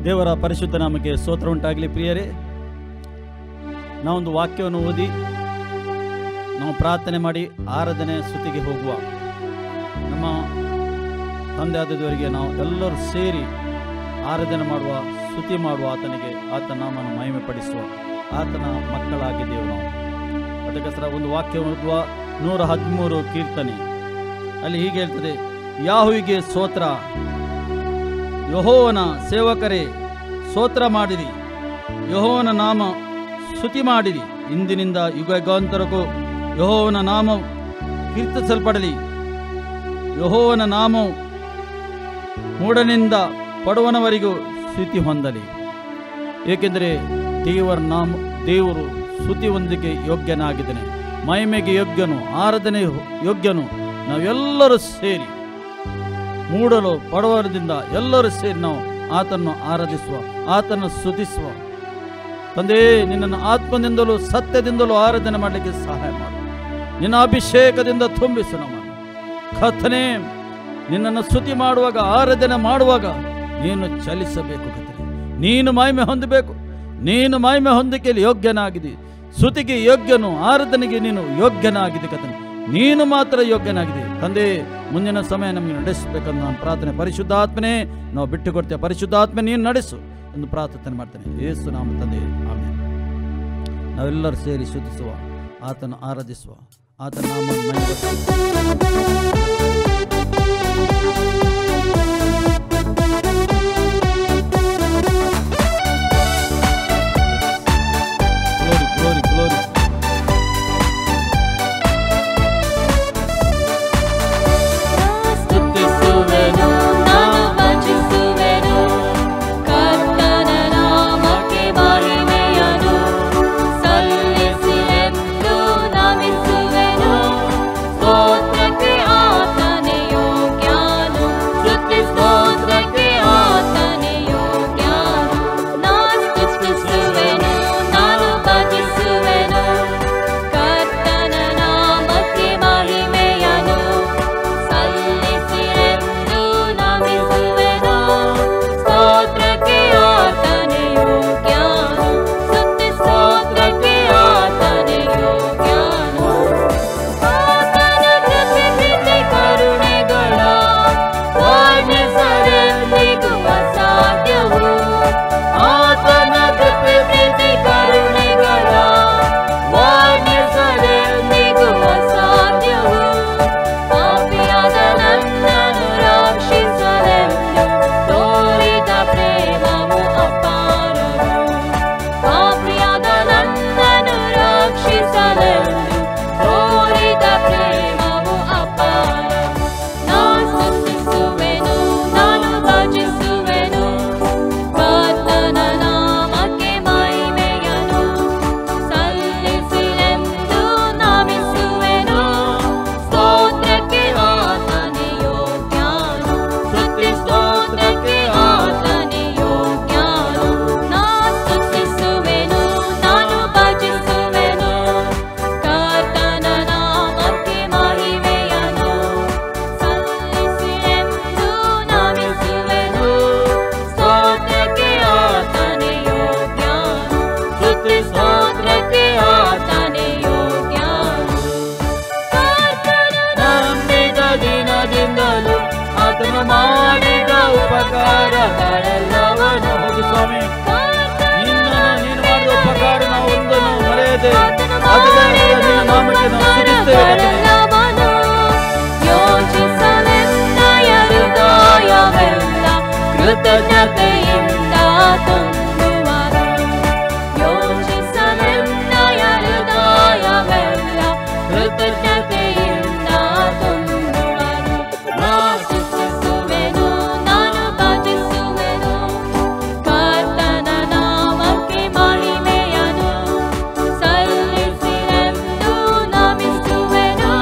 ದೇವರ ಪರಿಶುದ್ಧ ನಾಮಕ್ಕೆ ಸ್ತೋತ್ರ ಉಂಟಾಗಲಿ. ಪ್ರಿಯರೇ, ನಾವೊಂದು ವಾಕ್ಯವನ್ನು ಓದಿ ನಾವು ಪ್ರಾರ್ಥನೆ ಮಾಡಿ ಆರಾಧನೆ ಸ್ತುತಿಗೆ ಹೋಗುವ. ನಮ್ಮ ತಂದೆ ಆದ ದೇವರಿಗೆ ನಾವು ಎಲ್ಲರೂ ಸೇರಿ ಆರಾಧನೆ ಮಾಡುವ, ಸ್ತುತಿ ಮಾಡುವ, ಆತನಿಗೆ ಆತನ ನಾಮವನ್ನು ಮಹಿಮೆ ಪಡಿಸುವ ಆತನ ಮಕ್ಕಳಾಗಿದ್ದೇವೆ ನಾವು. ಅದಕ್ಕೋಸ್ಕರ ಒಂದು ವಾಕ್ಯವನ್ನು ಓದುವ. 113 ಕೀರ್ತನೆ ಅಲ್ಲಿ ಹೀಗೆ ಹೇಳ್ತದೆ: ಯಾಹುವಿಗೆ ಸ್ತೋತ್ರ, ಯೆಹೋವನ ಸೇವಕರೇ ಸ್ತೋತ್ರ ಮಾಡಿರಿ, ಯೆಹೋವನ ನಾಮ ಸ್ತುತಿ ಮಾಡಿರಿ. ಇಂದಿನಿಂದ ಯುಗ ಯುಗಾಂತರಕ್ಕೂ ಯೆಹೋವನ ನಾಮ ಕೀರ್ತಿಸಲ್ಪಡಲಿ. ಯೆಹೋವನ ನಾಮವು ಮೂಢನಿಂದ ಪಡುವನವರಿಗೂ ಸ್ತುತಿ ಹೊಂದಲಿ. ಏಕೆಂದರೆ ದೇವರು ಸ್ತುತಿ ಹೊಂದಿಕೆ ಯೋಗ್ಯನಾಗಿದ್ದಾನೆ, ಮಹಿಮೆಗೆ ಯೋಗ್ಯನು, ಆರಾಧನೆ ಯೋಗ್ಯನು. ನಾವೆಲ್ಲರೂ ಸೇರಿ ಮೂಡಲು ಪಡುವರಿಂದ ಎಲ್ಲರೂ ಸೇರಿ ನಾವು ಆತನ್ನು ಆರಾಧಿಸುವ, ಆತನ್ನು ಸ್ತುತಿಸುವ. ತಂದೆ, ನಿನ್ನನ್ನು ಆತ್ಮದಿಂದಲೂ ಸತ್ಯದಿಂದಲೂ ಆರಾಧನೆ ಮಾಡಲಿಕ್ಕೆ ಸಹಾಯ ಮಾಡು. ನಿನ್ನ ಅಭಿಷೇಕದಿಂದ ತುಂಬಿಸು ನಮ್ಮನ್ನು. ಕರ್ತನೇ, ನಿನ್ನನ್ನು ಸ್ತುತಿ ಮಾಡುವಾಗ, ಆರಾಧನೆ ಮಾಡುವಾಗ ನೀನು ಚಲಿಸಬೇಕು. ಕರ್ತನೇ, ನೀನು ಮಹಿಮೆ ಹೊಂದಬೇಕು. ನೀನು ಮಹಿಮೆ ಹೊಂದಿಕೆಯಲ್ಲಿ ಯೋಗ್ಯನಾಗಿದೆ, ಸ್ತುತಿಗೆ ಯೋಗ್ಯನು, ಆರಾಧನೆಗೆ ನೀನು ಯೋಗ್ಯನಾಗಿದೆ. ಕರ್ತನೇ, ನೀನು ಮಾತ್ರ ಯೋಗ್ಯನಾಗಿದೆ. ತಂದೆ, ಮುಂದಿನ ಸಮಯ ನಮಗೆ ನಡೆಸಬೇಕಂತ ನಾನು ಪ್ರಾರ್ಥನೆ. ಪರಿಶುದ್ಧಾತ್ಮನೇ, ನಾವು ಬಿಟ್ಟು ಕೊಡ್ತೇವೆ. ಪರಿಶುದ್ಧಾತ್ಮ ನೀನು ನಡೆಸು ಎಂದು ಪ್ರಾರ್ಥನೆ ಮಾಡ್ತೇನೆ. ಯೇಸು ನಾಮ ತಂದೆ, ಆಮೆನ್. ನಾವೆಲ್ಲರೂ ಸೇರಿ ಸ್ತುತಿಸುವ, ಆತನ ಆರಾಧಿಸುವ, ಆತನ ನಾಮವನ್ನು Glory, glory. ಮಾಡಿದ ಉಪಕಾರಗಳೆಲ್ಲವನ್ನೂ ಹೌದು ಸ್ವಾಮಿ, ನೀನು ಮಾಡಿದ ಉಪಕಾರ ನಾವು ಒಂದನ್ನು ಮರೆಯದೆ ನಿನ್ನ ನಾಮಕ್ಕೆ ನಾವು ಸ್ತುತಿಸುತ್ತೇವೆ. ಕೃತಜ್ಞತೆಯಿಂದ ತುಂಬುವರು, ಯೋಚಿಸಲೆನ್ನಯ ಹೃದಯವೆಲ್ಲ ಕೃತಜ್ಞತೆಯಿಂದ ತುಂಬುವರು. ಸ್ತುತಿಸುವೆನು, ನಾನು ಭಜಿಸುವೆನು, ಕರ್ತನ ನಾಮಕ್ಕೆ ಮಹಿಮೆಯನ್ನು ಸಲ್ಲಿಸಿರೆಂದು ನಮಿಸುವೆನು.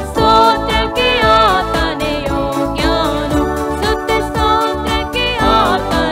ಸ್ತೋತ್ರಕ್ಕೆ ಆತನೇ ಯೋಗ್ಯನು, ಸ್ತುತಿ ಸ್ತೋತ್ರಕ್ಕೆ ಆತನೇ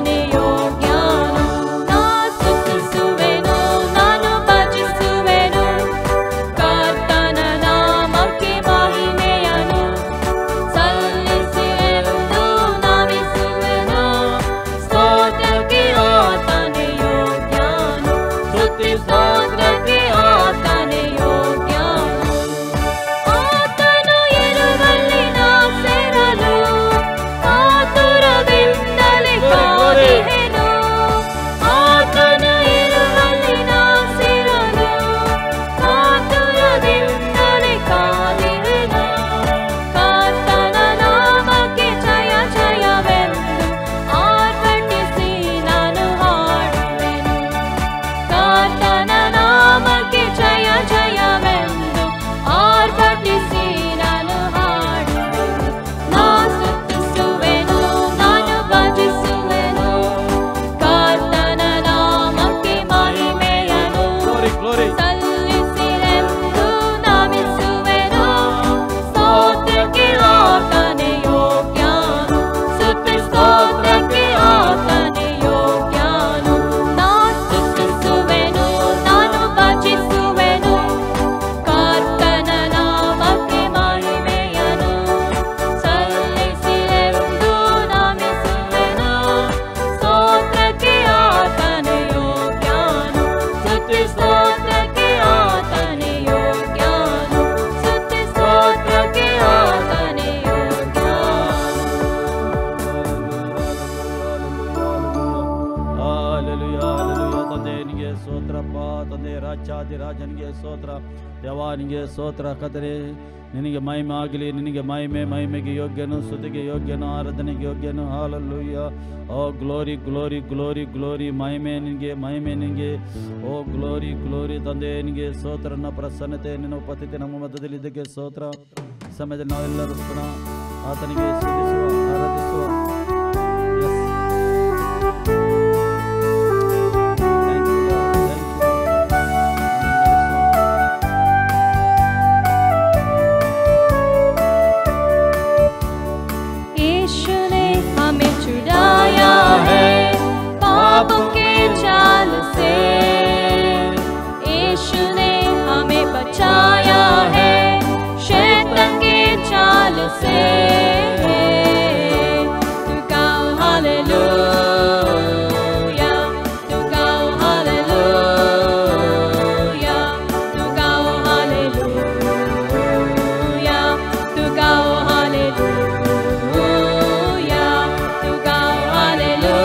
ಸ್ತೋತ್ರಪ್ಪ ತಂದೆ. ರಾಜಾದಿರಾಜನಿಗೆ ಸ್ತೋತ್ರ, ದೇವಾನಿಗೆ ಸ್ತೋತ್ರ ಕರ್ತನೇ. ನಿನಗೆ ಮಹಿಮೆ ಆಗಲಿ, ನಿನಗೆ ಮಹಿಮೆಗೆ ಯೋಗ್ಯನು, ಸ್ತುತಿಗೆ ಯೋಗ್ಯನು, ಆರಾಧನೆಗೆ ಯೋಗ್ಯನು. Hallelujah. Oh glory glory glory glory. ಮಹಿಮೆ ನಿನಗೆ. ಓ ಗ್ಲೋರಿ ಗ್ಲೋರಿ ತಂದೆ ನಿನಗೆ ಸ್ತೋತ್ರನ ಪ್ರಸನ್ನತೆ, ನಿನ್ನ ಉಪಸ್ಥಿತಿ ನಮ್ಮ ಮಧ್ಯದಲ್ಲಿ ಇದಕ್ಕೆ ಸ್ತೋತ್ರ. ಸಮಯದಲ್ಲಿ ನಾವೆಲ್ಲರೂ ಪುನಃ ಆತನಿಗೆ ಸ್ತುತಿಸುವ, ಆರಾಧಿಸುವ. पापों के जाल से यीशु ने हमें बचाया है, शैतान के जाल से। तू गाओ हालेलुया, तू गाओ हालेलुया, तू गाओ हालेलुया, तू गाओ हालेलुया, तू गाओ हालेलुया।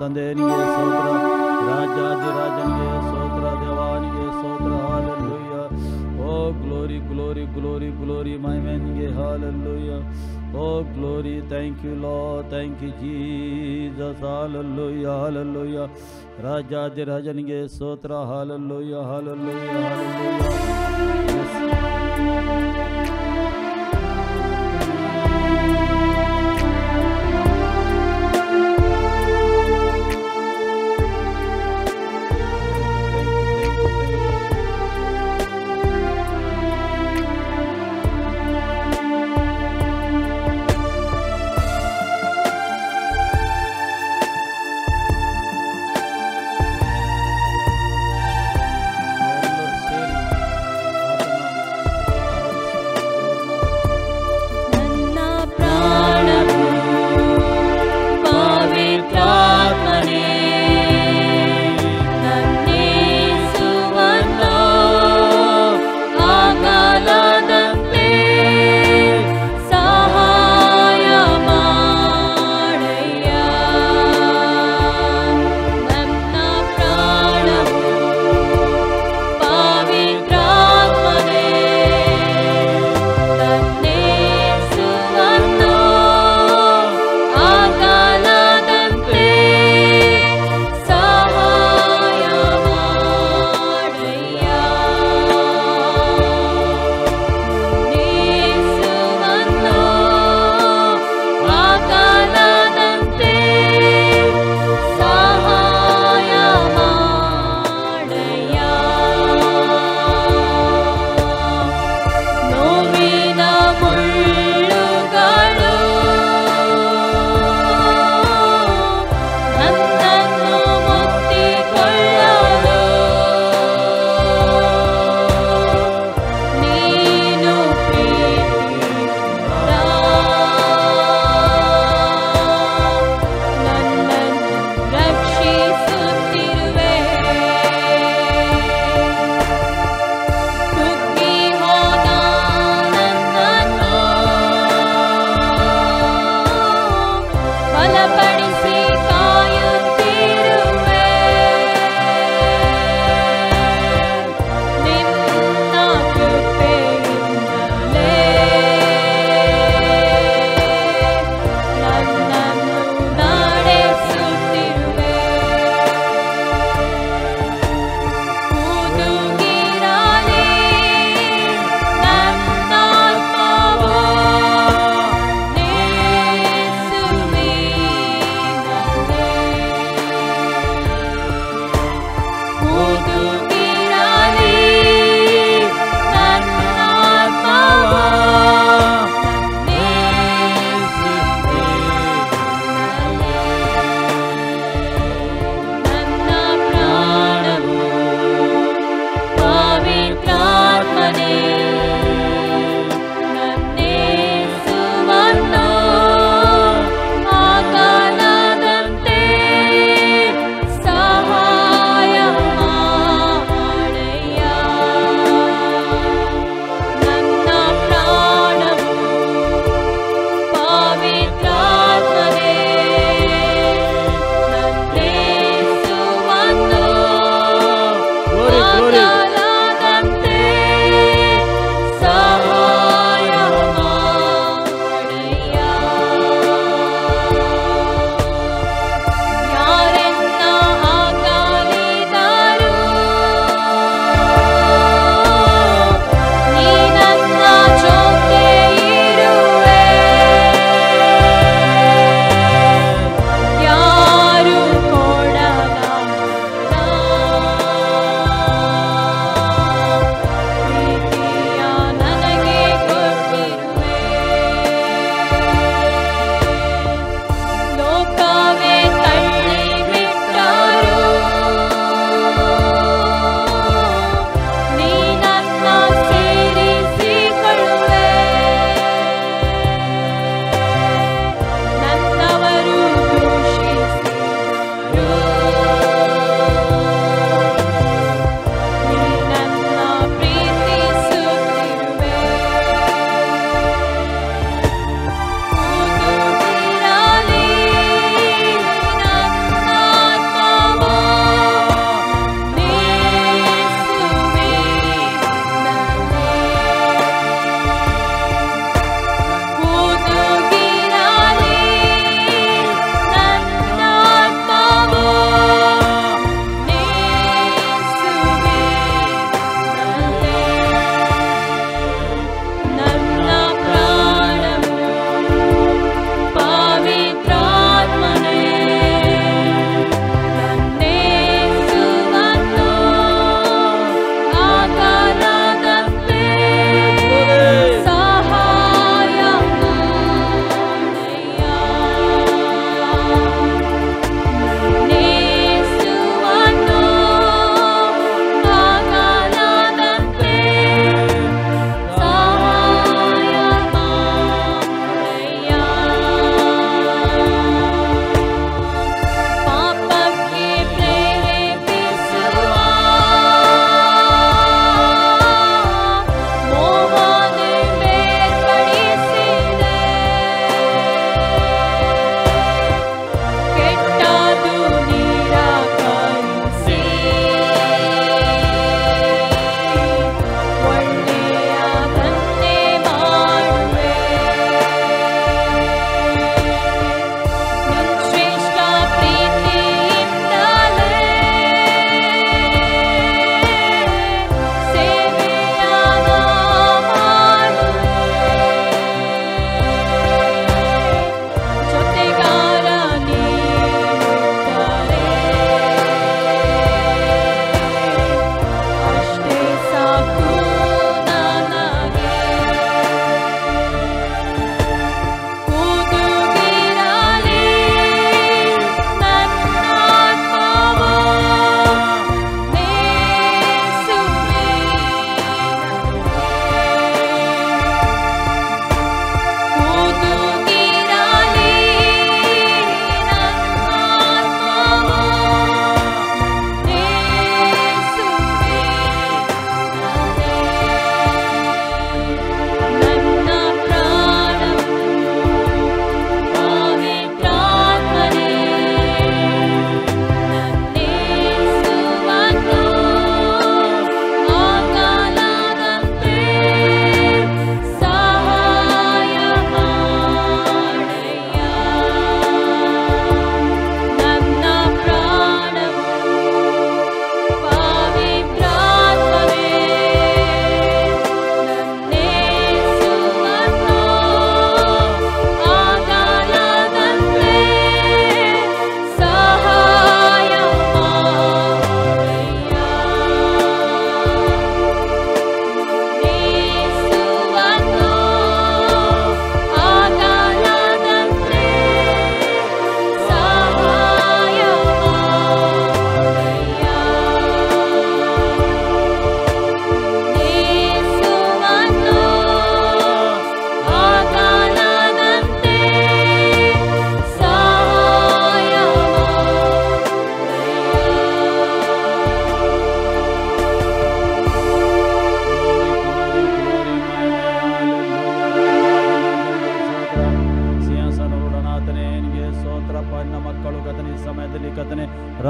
ತಂದೆ ನಿನಗೆ ಸ್ತೋತ್ರ, ರಾಜಾದಿರಾಜನಿಗೆ ಸ್ತೋತ್ರ, ದೇವಾನಿಗೆ ಸ್ತೋತ್ರ. Hallelujah. Oh glory glory glory glory. ಮಹಿಮೆ ನಿನಗೆ. Hallelujah. Oh glory. Thank you Lord, thank you Jesus. Hallelujah hallelujah. ರಾಜಾದಿರಾಜನಿಗೆ ಸ್ತೋತ್ರ. Hallelujah hallelujah hallelujah.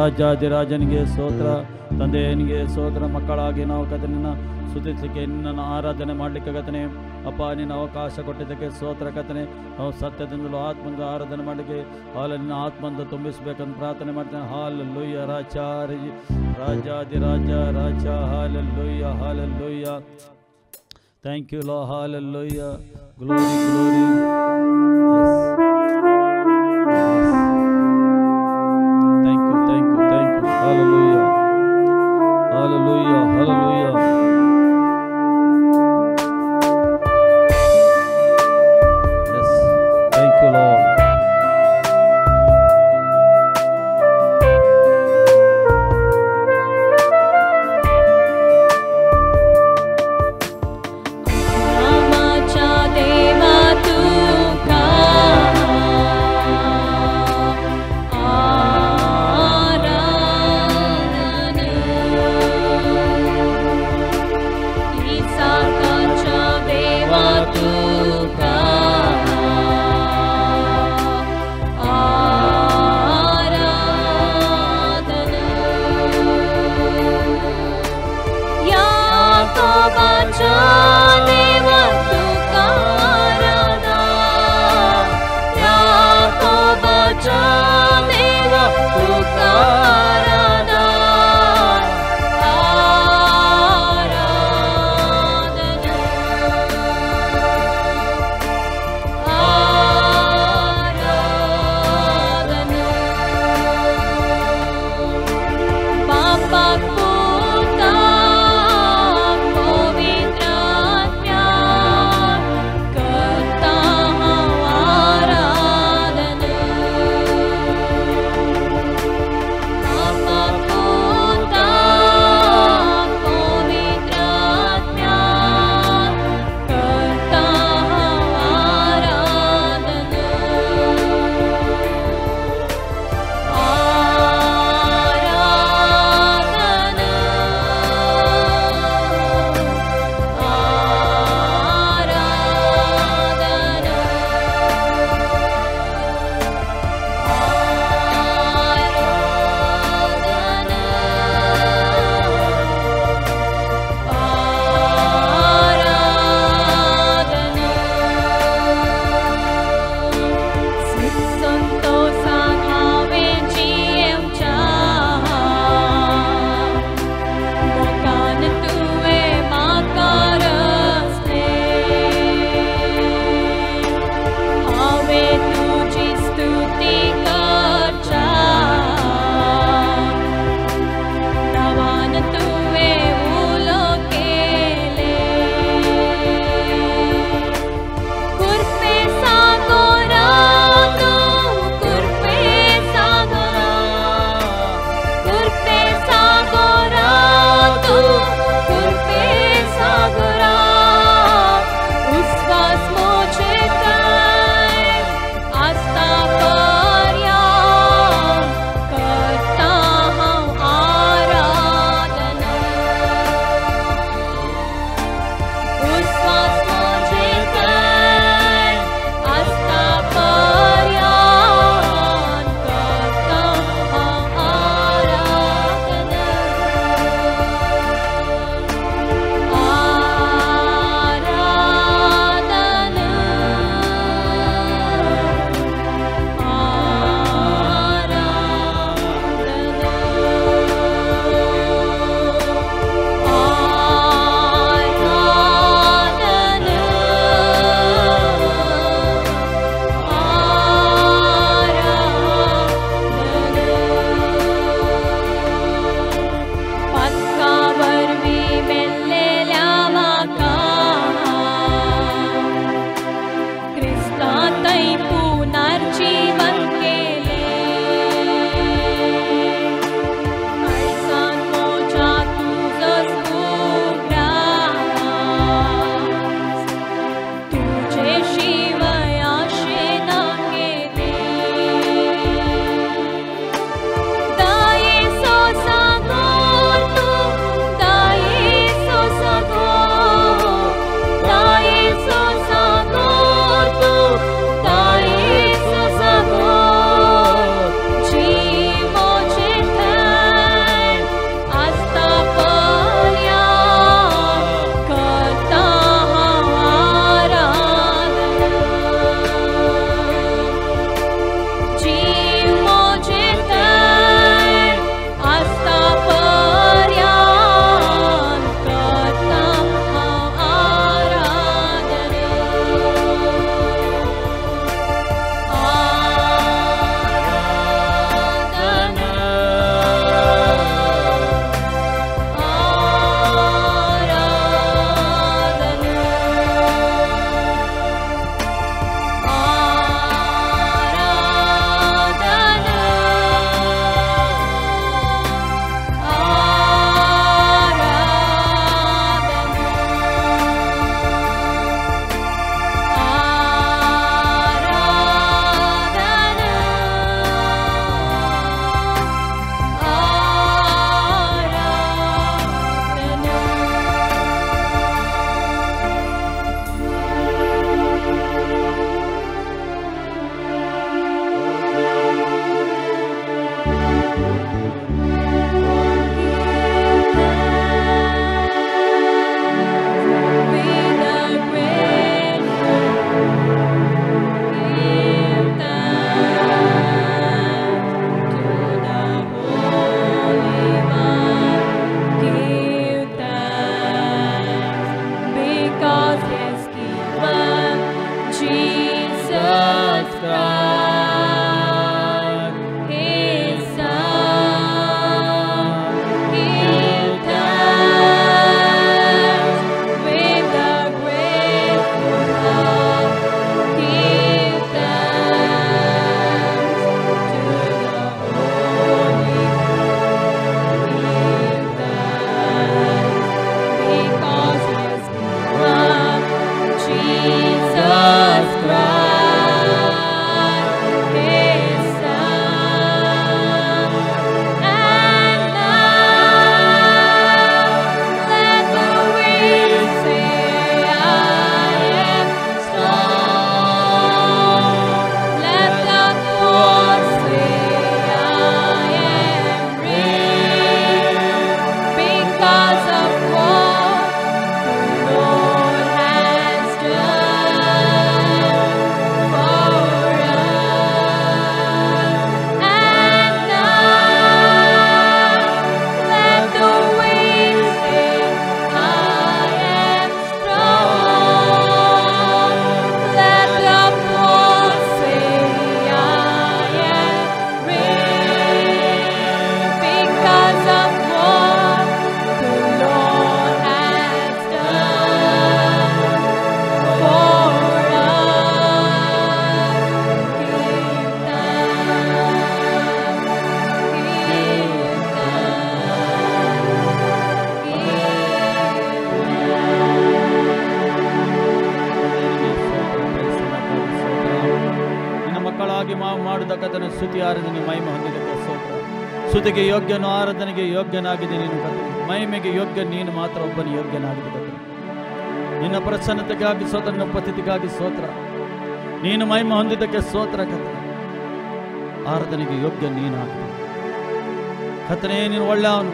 ರಾಜಾದಿರಾಜನಿಗೆ ಸ್ತೋತ್ರ. ತಂದೆಯನಿಗೆ ಸ್ತೋತ್ರ. ಮಕ್ಕಳಾಗಿ ನಾವು ಕರ್ತನಿನ ಸ್ತುತಿಸಲಿಕ್ಕೆ ನಿನ್ನನ್ನು ಆರಾಧನೆ ಮಾಡಲಿಕ್ಕೆ ಕರ್ತನೆ ಅಪ್ಪ ನಿನ್ನ ಅವಕಾಶ ಕೊಟ್ಟಿದ್ದಕ್ಕೆ ಸ್ತೋತ್ರ ಕರ್ತನೆ. ನಾವು ಸತ್ಯದಿಂದಲೂ ಆತ್ಮದ ಆರಾಧನೆ ಮಾಡಲಿಕ್ಕೆ ನಿನ್ನ ಆತ್ಮಂದ ತುಂಬಿಸಬೇಕಂತ ಪ್ರಾರ್ಥನೆ ಮಾಡ್ತೇನೆ. ಹಾಲೆಲೂಯ ರಾಜಾದಿರಾಜ ರಾಜ hallelujah hallelujah. Thank you lo hallelujah. Glory glory. Thank you thank you thank you. Hallelujah hallelujah hallelujah. Yes thank you Lord. देवा तू का ಕರ್ತನ ಸ್ತುತಿ ಆರಾಧನೆ ಮಹಿಮೆ ಹೊಂದಿದ್ದಕ್ಕೆ ಸ್ತೋತ್ರ. ಸ್ತುತಿಗೆ ಯೋಗ್ಯನು, ಆರಾಧನೆಗೆ ಯೋಗ್ಯನಾಗಿದೆ ನೀನು ಕರ್ತನೆ. ಮಹಿಮೆಗೆ ಯೋಗ್ಯ ನೀನು ಮಾತ್ರ ಒಬ್ಬನು ಯೋಗ್ಯನಾಗಿದೆ ಕರ್ತನೆ. ನಿನ್ನ ಪ್ರಸನ್ನತೆಗಾಗಿ ಸ್ತೋತ್ರ, ನಿನ್ನ ಉಪಸ್ಥಿತಿಗಾಗಿ ಸ್ತೋತ್ರ. ನೀನು ಮಹಿಮೆ ಹೊಂದಿದ್ದಕ್ಕೆ ಸ್ತೋತ್ರ ಕರ್ತನೆ. ಆರಾಧನೆಗೆ ಯೋಗ್ಯ ನೀನಾಗಿದೆ ಕರ್ತನೆ. ನೀನು ಒಳ್ಳೆಯವನು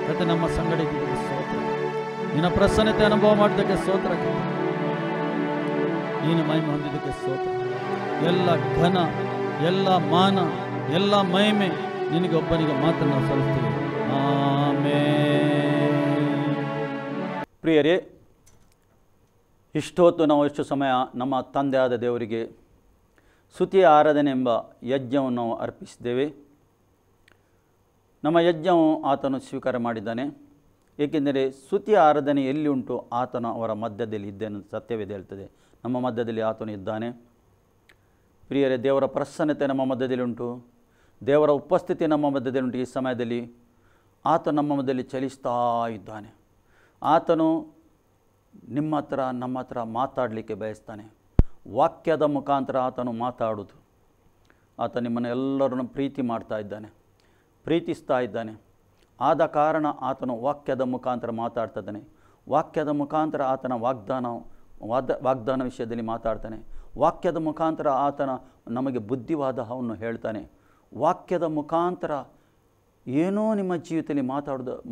ಕರ್ತನೆ. ನಮ್ಮ ಸಂಗಡ ಇದ್ದಿದ್ದಕ್ಕೆ ಸ್ತೋತ್ರ. ನಿನ್ನ ಪ್ರಸನ್ನತೆ ಅನುಭವ ಮಾಡಿದ್ದಕ್ಕೆ ಸ್ತೋತ್ರ ಕರ್ತನೆ. ನೀನು ಮಹಿಮೆ ಹೊಂದಿದ್ದಕ್ಕೆ ಸ್ತೋತ್ರ. ಎಲ್ಲ ಘನ, ಎಲ್ಲ ಮಾನ, ಎಲ್ಲ ಮಹಿಮೆ ನಿನಗೆ ಒಬ್ಬನಿಗೆ ಮಾತ್ರ ನಾವು ಸಲ್ಲಿಸ್ತೀವಿ. ಆಮೆನ್. ಪ್ರಿಯರೇ, ಇಷ್ಟೊತ್ತು ನಾವು ಎಷ್ಟು ಸಮಯ ನಮ್ಮ ತಂದೆಯಾದ ದೇವರಿಗೆ ಸ್ತುತಿಯ ಆರಾಧನೆ ಎಂಬ ಯಜ್ಞವನ್ನು ನಾವು ಅರ್ಪಿಸಿದ್ದೇವೆ. ನಮ್ಮ ಯಜ್ಞವು ಆತನು ಸ್ವೀಕಾರ ಮಾಡಿದ್ದಾನೆ. ಏಕೆಂದರೆ ಸ್ತುತಿಯ ಆರಾಧನೆ ಎಲ್ಲಿ ಉಂಟು ಆತನು ಅವರ ಮಧ್ಯದಲ್ಲಿ ಇದ್ದೇನೆ ಸತ್ಯವೇದ ಹೇಳ್ತದೆ. ನಮ್ಮ ಮಧ್ಯದಲ್ಲಿ ಆತನು ಇದ್ದಾನೆ. ಪ್ರಿಯರೇ, ದೇವರ ಪ್ರಸನ್ನತೆ ನಮ್ಮ ಮಧ್ಯದಲ್ಲಿ ಉಂಟು. ದೇವರ ಉಪಸ್ಥಿತಿ ನಮ್ಮ ಮಧ್ಯದಲ್ಲಿ ಉಂಟು. ಈ ಸಮಯದಲ್ಲಿ ಆತನು ನಮ್ಮ ಮಧ್ಯದಲ್ಲಿ ಚಲಿಸ್ತಾ ಇದ್ದಾನೆ. ಆತನು ನಿಮ್ಮ ಹತ್ರ ನಮ್ಮ ಹತ್ರ ಮಾತಾಡಲಿಕ್ಕೆ ಬಯಸ್ತಾನೆ. ವಾಕ್ಯದ ಮುಖಾಂತರ ಆತನು ಮಾತಾಡುವುದು. ಆತ ನಿಮ್ಮನ್ನು ಎಲ್ಲರನ್ನು ಪ್ರೀತಿ ಮಾಡ್ತಾ ಇದ್ದಾನೆ, ಪ್ರೀತಿಸ್ತಾ ಇದ್ದಾನೆ. ಆದ ಕಾರಣ ಆತನು ವಾಕ್ಯದ ಮುಖಾಂತರ ಮಾತಾಡ್ತಾ ಇದ್ದಾನೆ. ವಾಕ್ಯದ ಮುಖಾಂತರ ಆತನ ವಾಗ್ದಾನ ವಿಷಯದಲ್ಲಿ ಮಾತಾಡ್ತಾನೆ. ವಾಕ್ಯದ ಮುಖಾಂತರ ಆತನ ನಮಗೆ ಬುದ್ಧಿವಾದವನ್ನು ಹೇಳ್ತಾನೆ. ವಾಕ್ಯದ ಮುಖಾಂತರ ಏನೋ ನಿಮ್ಮ ಜೀವಿತದಲ್ಲಿ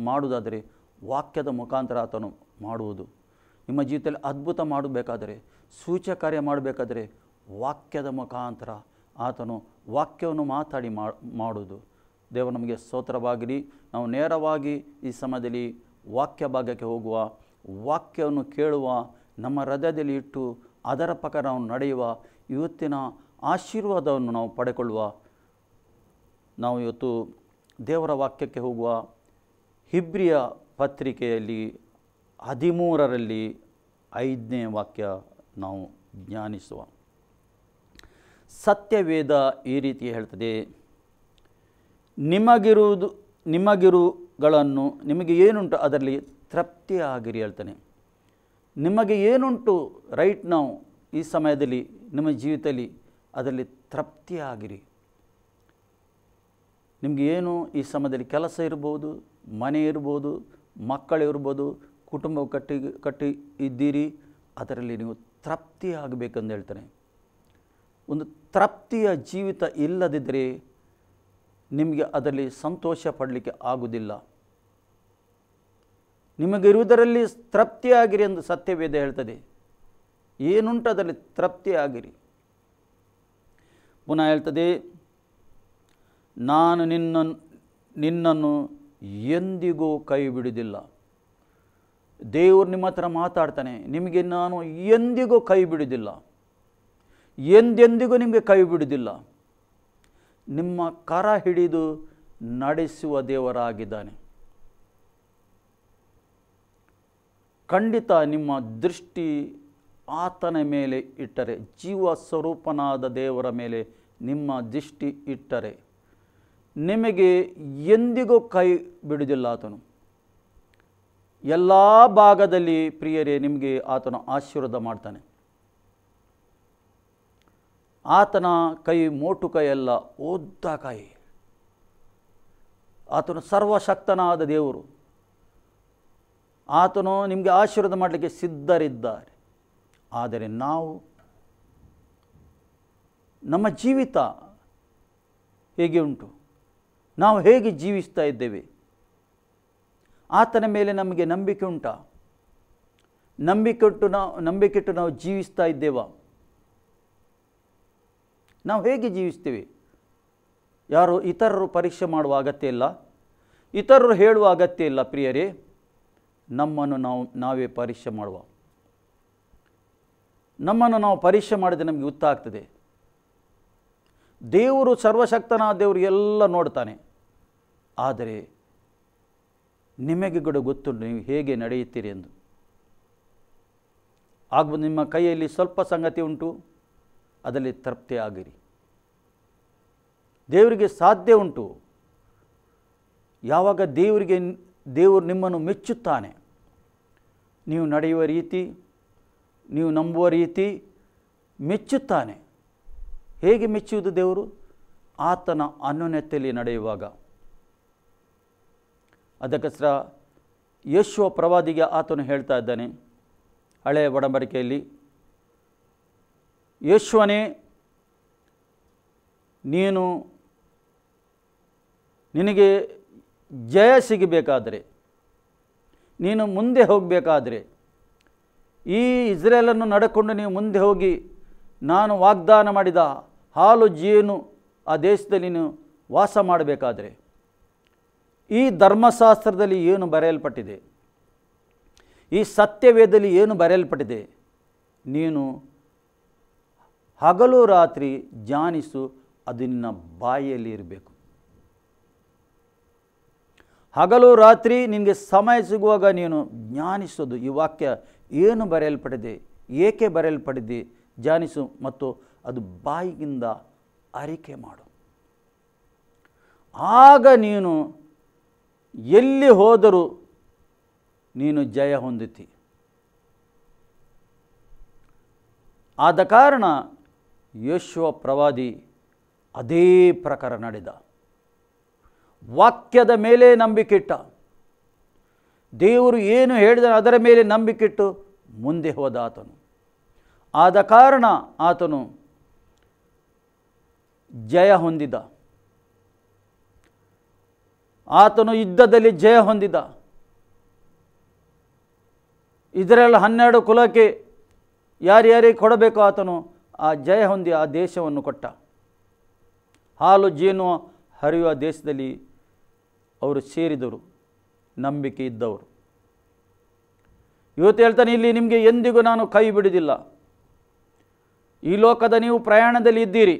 ಮಾಡುವುದಾದರೆ ವಾಕ್ಯದ ಮುಖಾಂತರ ಆತನು ಮಾಡುವುದು. ನಿಮ್ಮ ಜೀವಿತದಲ್ಲಿ ಅದ್ಭುತ ಮಾಡಬೇಕಾದರೆ, ಸೂಚಕಾರ್ಯ ಮಾಡಬೇಕಾದರೆ ವಾಕ್ಯದ ಮುಖಾಂತರ ಆತನು ವಾಕ್ಯವನ್ನು ಮಾತಾಡಿ ಮಾಡುವುದು. ದೇವರು ನಮಗೆ ಸ್ತೋತ್ರವಾಗಿರಿ. ನಾವು ನೇರವಾಗಿ ಈ ಸಮಯದಲ್ಲಿ ವಾಕ್ಯ ಭಾಗಕ್ಕೆ ಹೋಗುವ, ವಾಕ್ಯವನ್ನು ಕೇಳುವ, ನಮ್ಮ ಹೃದಯದಲ್ಲಿ ಇಟ್ಟು ಅದರ ಪ್ರಕಾರ ನಾವು ನಡೆಯುವ, ಇವತ್ತಿನ ಆಶೀರ್ವಾದವನ್ನು ನಾವು ಪಡೆಕೊಳ್ಳುವ. ನಾವು ಇವತ್ತು ದೇವರ ವಾಕ್ಯಕ್ಕೆ ಹೋಗುವ. ಹಿಬ್ರಿಯ ಪತ್ರಿಕೆಯಲ್ಲಿ 13ರಲ್ಲಿ 5ನೇ ವಾಕ್ಯ ನಾವು ಧ್ಯಾನಿಸುವ. ಸತ್ಯವೇದ ಈ ರೀತಿ ಹೇಳ್ತದೆ, ನಿಮಗಿರುವುಗಳನ್ನು ನಿಮಗೆ ಏನುಂಟು ಅದರಲ್ಲಿ ತೃಪ್ತಿಯಾಗಿರಿ ಹೇಳ್ತಾನೆ. ನಿಮಗೆ ಏನುಂಟು ರೈಟ್ ನಾವು ಈ ಸಮಯದಲ್ಲಿ ನಿಮ್ಮ ಜೀವಿತದಲ್ಲಿ ಅದರಲ್ಲಿ ತೃಪ್ತಿಯಾಗಿರಿ. ನಿಮಗೆ ಏನು ಈ ಸಮಯದಲ್ಲಿ ಕೆಲಸ ಇರ್ಬೋದು, ಮನೆ ಇರ್ಬೋದು, ಮಕ್ಕಳಿರ್ಬೋದು, ಕುಟುಂಬ ಕಟ್ಟಿ ಇದ್ದೀರಿ, ಅದರಲ್ಲಿ ನೀವು ತೃಪ್ತಿ ಆಗಬೇಕಂದು ಹೇಳ್ತಾನೆ. ಒಂದು ತೃಪ್ತಿಯ ಜೀವಿತ ಇಲ್ಲದಿದ್ದರೆ ನಿಮಗೆ ಅದರಲ್ಲಿ ಸಂತೋಷ ಪಡಲಿಕ್ಕೆ ಆಗುವುದಿಲ್ಲ. ನಿಮಗಿರುವುದರಲ್ಲಿ ತೃಪ್ತಿಯಾಗಿರಿ ಎಂದು ಸತ್ಯವೇದ ಹೇಳ್ತದೆ. ಏನುಂಟು ಅದರಲ್ಲಿ ತೃಪ್ತಿಯಾಗಿರಿ. ಪುನಃ ಹೇಳ್ತದೆ, ನಾನು ನಿನ್ನನ್ನು ಎಂದಿಗೂ ಕೈ ಬಿಡುವುದಿಲ್ಲ. ದೇವರು ನಿಮ್ಮ ಹತ್ರ ಮಾತಾಡ್ತಾನೆ, ನಿಮಗೆ ನಾನು ಎಂದಿಗೂ ಕೈ ಬಿಡುವುದಿಲ್ಲ, ಎಂದೆಂದಿಗೂ ನಿಮಗೆ ಕೈ ಬಿಡುವುದಿಲ್ಲ. ನಿಮ್ಮ ಕರ ಹಿಡಿದು ನಡೆಸುವ ದೇವರಾಗಿದ್ದಾನೆ. ಖಂಡಿತ ನಿಮ್ಮ ದೃಷ್ಟಿ ಆತನ ಮೇಲೆ ಇಟ್ಟರೆ, ಜೀವ ಸ್ವರೂಪನಾದ ದೇವರ ಮೇಲೆ ನಿಮ್ಮ ದೃಷ್ಟಿ ಇಟ್ಟರೆ ನಿಮಗೆ ಎಂದಿಗೂ ಕೈ ಬಿಡುವುದಿಲ್ಲ ಆತನು. ಎಲ್ಲ ಭಾಗದಲ್ಲಿ ಪ್ರಿಯರೇ ನಿಮಗೆ ಆತನು ಆಶೀರ್ವಾದ ಮಾಡ್ತಾನೆ. ಆತನ ಕೈ ಮೋಟು ಕೈಯಲ್ಲ, ಉದ್ದ ಕೈ. ಆತನು ಸರ್ವಶಕ್ತನಾದ ದೇವರು. ಆತನು ನಿಮಗೆ ಆಶೀರ್ವಾದ ಮಾಡಲಿಕ್ಕೆ ಸಿದ್ಧರಿದ್ದಾರೆ. ಆದರೆ ನಮ್ಮ ಜೀವಿತ ಹೇಗೆ ಉಂಟು? ನಾವು ಹೇಗೆ ಜೀವಿಸ್ತಾ ಇದ್ದೇವೆ? ಆತನ ಮೇಲೆ ನಮಗೆ ನಂಬಿಕೆ ಉಂಟಾ? ನಂಬಿಕೆಟ್ಟು ನಾವು ಜೀವಿಸ್ತಾ ಇದ್ದೇವಾ? ನಾವು ಹೇಗೆ ಜೀವಿಸ್ತೇವೆ? ಯಾರು ಇತರರು ಪರೀಕ್ಷೆ ಮಾಡುವ ಅಗತ್ಯ ಇಲ್ಲ, ಇತರರು ಹೇಳುವ ಅಗತ್ಯ ಇಲ್ಲ. ಪ್ರಿಯರೇ, ನಮ್ಮನ್ನು ನಾವೇ ಪರೀಕ್ಷೆ ಮಾಡುವ. ನಮ್ಮನ್ನು ನಾವು ಪರೀಕ್ಷೆ ಮಾಡಿದರೆ ನಮಗೆ ಗೊತ್ತಾಗ್ತದೆ. ದೇವರು ಸರ್ವಶಕ್ತನಾದ ದೇವರು ಎಲ್ಲ ನೋಡ್ತಾನೆ. ಆದರೆ ನಿಮಗೆ ಕೂಡ ಗೊತ್ತುಂಟು ನೀವು ಹೇಗೆ ನಡೆಯುತ್ತೀರಿ ಎಂದು. ಆಗ ನಿಮ್ಮ ಕೈಯಲ್ಲಿ ಸ್ವಲ್ಪ ಸಂಗತಿ ಉಂಟು, ಅದರಲ್ಲಿ ತೃಪ್ತಿ ಆಗಿರಿ. ದೇವರಿಗೆ ಸಾಧ್ಯ ಉಂಟು. ಯಾವಾಗ ದೇವರು ನಿಮ್ಮನ್ನು ಮೆಚ್ಚುತ್ತಾನೆ, ನೀವು ನಡೆಯುವ ರೀತಿ, ನೀವು ನಂಬುವ ರೀತಿ ಮೆಚ್ಚುತ್ತಾನೆ. ಹೇಗೆ ಮೆಚ್ಚುವುದು ದೇವರು? ಆತನ ಅನ್ಯೋನ್ಯತೆಯಲ್ಲಿ ನಡೆಯುವಾಗ. ಅದಕ್ಕೋಸ್ಕರ ಯೇಷುವ ಪ್ರವಾದಿಗೆ ಆತನು ಹೇಳ್ತಾ ಇದ್ದಾನೆ ಹಳೆಯ ಒಡಂಬಡಿಕೆಯಲ್ಲಿ, ಯೇಷುವನೇ, ನಿನಗೆ ಜಯ ಸಿಗಬೇಕಾದರೆ, ನೀನು ಮುಂದೆ ಹೋಗಬೇಕಾದ್ರೆ, ಈ ಇಸ್ರೇಲನ್ನು ನಡ್ಕೊಂಡು ನೀವು ಮುಂದೆ ಹೋಗಿ ನಾನು ವಾಗ್ದಾನ ಮಾಡಿದ ಹಾಲು ಜೇನು ಆ ದೇಶದಲ್ಲಿ ನೀನು ವಾಸ ಮಾಡಬೇಕಾದ್ರೆ, ಈ ಧರ್ಮಶಾಸ್ತ್ರದಲ್ಲಿ ಏನು ಬರೆಯಲ್ಪಟ್ಟಿದೆ, ಈ ಸತ್ಯವೇದದಲ್ಲಿ ಏನು ಬರೆಯಲ್ಪಟ್ಟಿದೆ, ನೀನು ಹಗಲು ರಾತ್ರಿ ಧ್ಯಾನಿಸು, ಅದು ನಿನ್ನ ಬಾಯಿಯಲ್ಲಿ ಇರಬೇಕು. ಹಗಲು ರಾತ್ರಿ ನಿನಗೆ ಸಮಯ ಸಿಗುವಾಗ ನೀನು ಧ್ಯಾನಿಸೋದು, ಈ ವಾಕ್ಯ ಏನು ಬರೆಯಲ್ಪಟ್ಟಿದೆ, ಏಕೆ ಬರೆಯಲ್ಪಟ್ಟಿದೆ ಧ್ಯಾನಿಸು, ಮತ್ತು ಅದು ಬಾಯಿಗಿಂದ ಅರಿಕೆ ಮಾಡು. ಆಗ ನೀನು ಎಲ್ಲಿ ಹೋದರೂ ನೀನು ಜಯ ಹೊಂದುತ್ತಿ. ಆದ ಕಾರಣ ಯೇಷುವ ಪ್ರವಾದಿ ಅದೇ ಪ್ರಕಾರ ನಡೆದ. ವಾಕ್ಯದ ಮೇಲೆ ನಂಬಿಕೆಟ್ಟ, ದೇವರು ಏನು ಹೇಳಿದ ಅದರ ಮೇಲೆ ನಂಬಿಕೆಟ್ಟು ಮುಂದೆ ಹೋದ ಆತನು. ಆದ ಕಾರಣ ಆತನು ಜಯ ಹೊಂದಿದ. ಆತನು ಯುದ್ಧದಲ್ಲಿ ಜಯ ಹೊಂದಿದ. ಇಸ್ರಾಯೇಲ್ 12 ಕುಲಕ್ಕೆ ಯಾರ್ಯಾರಿಗೆ ಕೊಡಬೇಕು ಆತನು ಆ ಜಯ ಹೊಂದಿ ಆ ದೇಶವನ್ನು ಕೊಟ್ಟ. ಹಾಲು ಜೇನು ಹರಿಯುವ ದೇಶದಲ್ಲಿ ಅವರು ಸೇರಿದರು, ನಂಬಿಕೆ ಇದ್ದವರು. ಇವತ್ತು ಹೇಳ್ತಾನೆ ಇಲ್ಲಿ, ನಿಮಗೆ ಎಂದಿಗೂ ನಾನು ಕೈ ಬಿಡುವುದಿಲ್ಲ. ಈ ಲೋಕದ ನೀವು ಪ್ರಯಾಣದಲ್ಲಿ ಇದ್ದೀರಿ,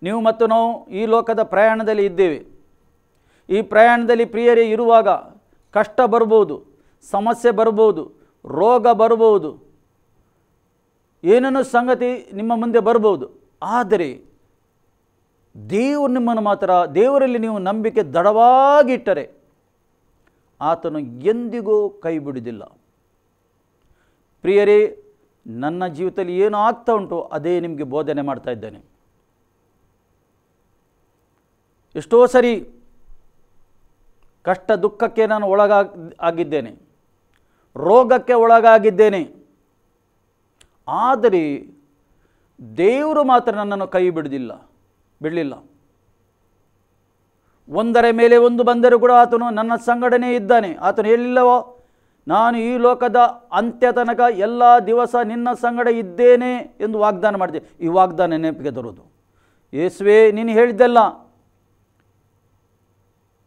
ನೀವು ಮತ್ತು ನಾವು ಈ ಲೋಕದ ಪ್ರಯಾಣದಲ್ಲಿ ಇದ್ದೇವೆ. ಈ ಪ್ರಯಾಣದಲ್ಲಿ ಪ್ರಿಯರೇ ಇರುವಾಗ ಕಷ್ಟ ಬರ್ಬೋದು, ಸಮಸ್ಯೆ ಬರ್ಬೋದು, ರೋಗ ಬರ್ಬೋದು, ಏನೇನೋ ಸಂಗತಿ ನಿಮ್ಮ ಮುಂದೆ ಬರ್ಬೋದು. ಆದರೆ ದೇವರು ನಿಮ್ಮನ್ನು ಮಾತ್ರ, ದೇವರಲ್ಲಿ ನೀವು ನಂಬಿಕೆ ದೃಢವಾಗಿಟ್ಟರೆ ಆತನು ಎಂದಿಗೂ ಕೈ ಬಿಡುವುದಿಲ್ಲ. ಪ್ರಿಯರೇ, ನನ್ನ ಜೀವಿತದಲ್ಲಿ ಏನು ಆಗ್ತಾ ಉಂಟು ಅದೇ ನಿಮಗೆ ಬೋಧನೆ ಮಾಡ್ತಾ ಇದ್ದೇನೆ. ಎಷ್ಟೋ ಸರಿ ಕಷ್ಟ ದುಃಖಕ್ಕೆ ನಾನು ಆಗಿದ್ದೇನೆ, ರೋಗಕ್ಕೆ ಒಳಗಾಗಿದ್ದೇನೆ. ಆದರೆ ದೇವರು ಮಾತ್ರ ನನ್ನನ್ನು ಕೈ ಬಿಡಲಿಲ್ಲ. ಒಂದರ ಮೇಲೆ ಒಂದು ಬಂದರೂ ಕೂಡ ಆತನು ನನ್ನ ಸಂಗಡನೇ ಇದ್ದಾನೆ. ಆತನು ಹೇಳಿಲ್ಲವೋ, ನಾನು ಈ ಲೋಕದ ಅಂತ್ಯ ತನಕ ಎಲ್ಲ ದಿವಸ ನಿನ್ನ ಸಂಗಡ ಇದ್ದೇನೆ ಎಂದು ವಾಗ್ದಾನ ಮಾಡಿದೆ. ಈ ವಾಗ್ದಾನ ನೆನಪಿಗೆ ತರುವುದು. ಯೇಸುವೇ, ನೀನು ಹೇಳಿದ್ದೆಲ್ಲ,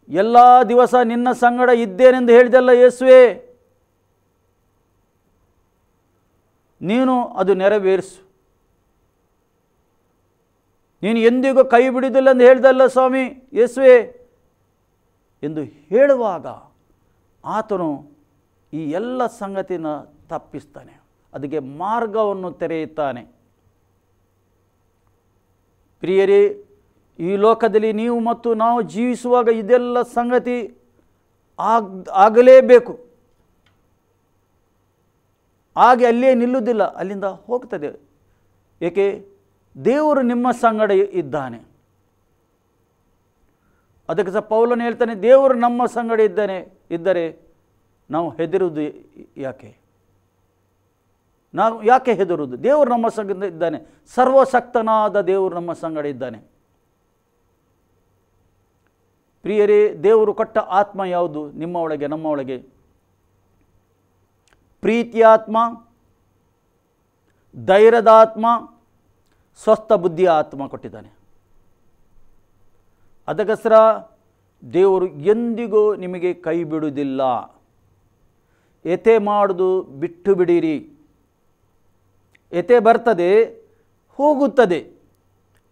ಎಲ್ಲ ದಿವಸ ನಿನ್ನ ಸಂಗಡ ಇದ್ದೇನೆಂದು ಹೇಳಿದೆಲ್ಲ ಯೇಸುವೇ, ನೀನು ಅದು ನೆರವೇರಿಸು. ನೀನು ಎಂದಿಗೂ ಕೈ ಬಿಡುವುದಿಲ್ಲ ಎಂದು ಹೇಳಿದಲ್ಲ ಸ್ವಾಮಿ ಯೇಸುವೇ ಎಂದು ಹೇಳುವಾಗ ಆತನು ಈ ಎಲ್ಲ ಸಂಗತಿನ ತಪ್ಪಿಸ್ತಾನೆ, ಅದಕ್ಕೆ ಮಾರ್ಗವನ್ನು ತೆರೆಯುತ್ತಾನೆ. ಪ್ರಿಯರೇ, ಈ ಲೋಕದಲ್ಲಿ ನೀವು ಮತ್ತು ನಾವು ಜೀವಿಸುವಾಗ ಇದೆಲ್ಲ ಸಂಗತಿ ಆಗಲೇಬೇಕು. ಹಾಗೆ ಅಲ್ಲೇ ನಿಲ್ಲುವುದಿಲ್ಲ, ಅಲ್ಲಿಂದ ಹೋಗ್ತದೆ. ಏಕೆ? ದೇವರು ನಿಮ್ಮ ಸಂಗಡ ಇದ್ದಾನೆ. ಅದಕ್ಕೆ ಸಹ ಪೌಲನು ಹೇಳ್ತಾನೆ, ದೇವರು ನಮ್ಮ ಸಂಗಡ ಇದ್ದರೆ ನಾವು ಹೆದರುವುದು ಯಾಕೆ? ನಾವು ಯಾಕೆ ಹೆದರುವುದು? ದೇವರು ನಮ್ಮ ಸಂಗಡ ಇದ್ದಾನೆ. ಸರ್ವಶಕ್ತನಾದ ದೇವರು ನಮ್ಮ ಸಂಗಡ ಇದ್ದಾನೆ. ಪ್ರಿಯರೇ, ದೇವರು ಕೊಟ್ಟ ಆತ್ಮ ಯಾವುದು ನಿಮ್ಮ ಒಳಗೆ, ನಮ್ಮ ಒಳಗೆ? ಪ್ರೀತಿಯ ಆತ್ಮ, ಧೈರ್ಯದ ಆತ್ಮ, ಸ್ವಸ್ಥ ಬುದ್ಧಿಯ ಆತ್ಮ ಕೊಟ್ಟಿದ್ದಾನೆ. ಅದಕ್ಕೋಸ್ಕರ ದೇವರು ಎಂದಿಗೂ ನಿಮಗೆ ಕೈ ಬಿಡುವುದಿಲ್ಲ. ಎತೆ ಮಾಡುವುದು ಬಿಟ್ಟು ಬಿಡಿರಿ. ಎತೆ ಬರ್ತದೆ, ಹೋಗುತ್ತದೆ.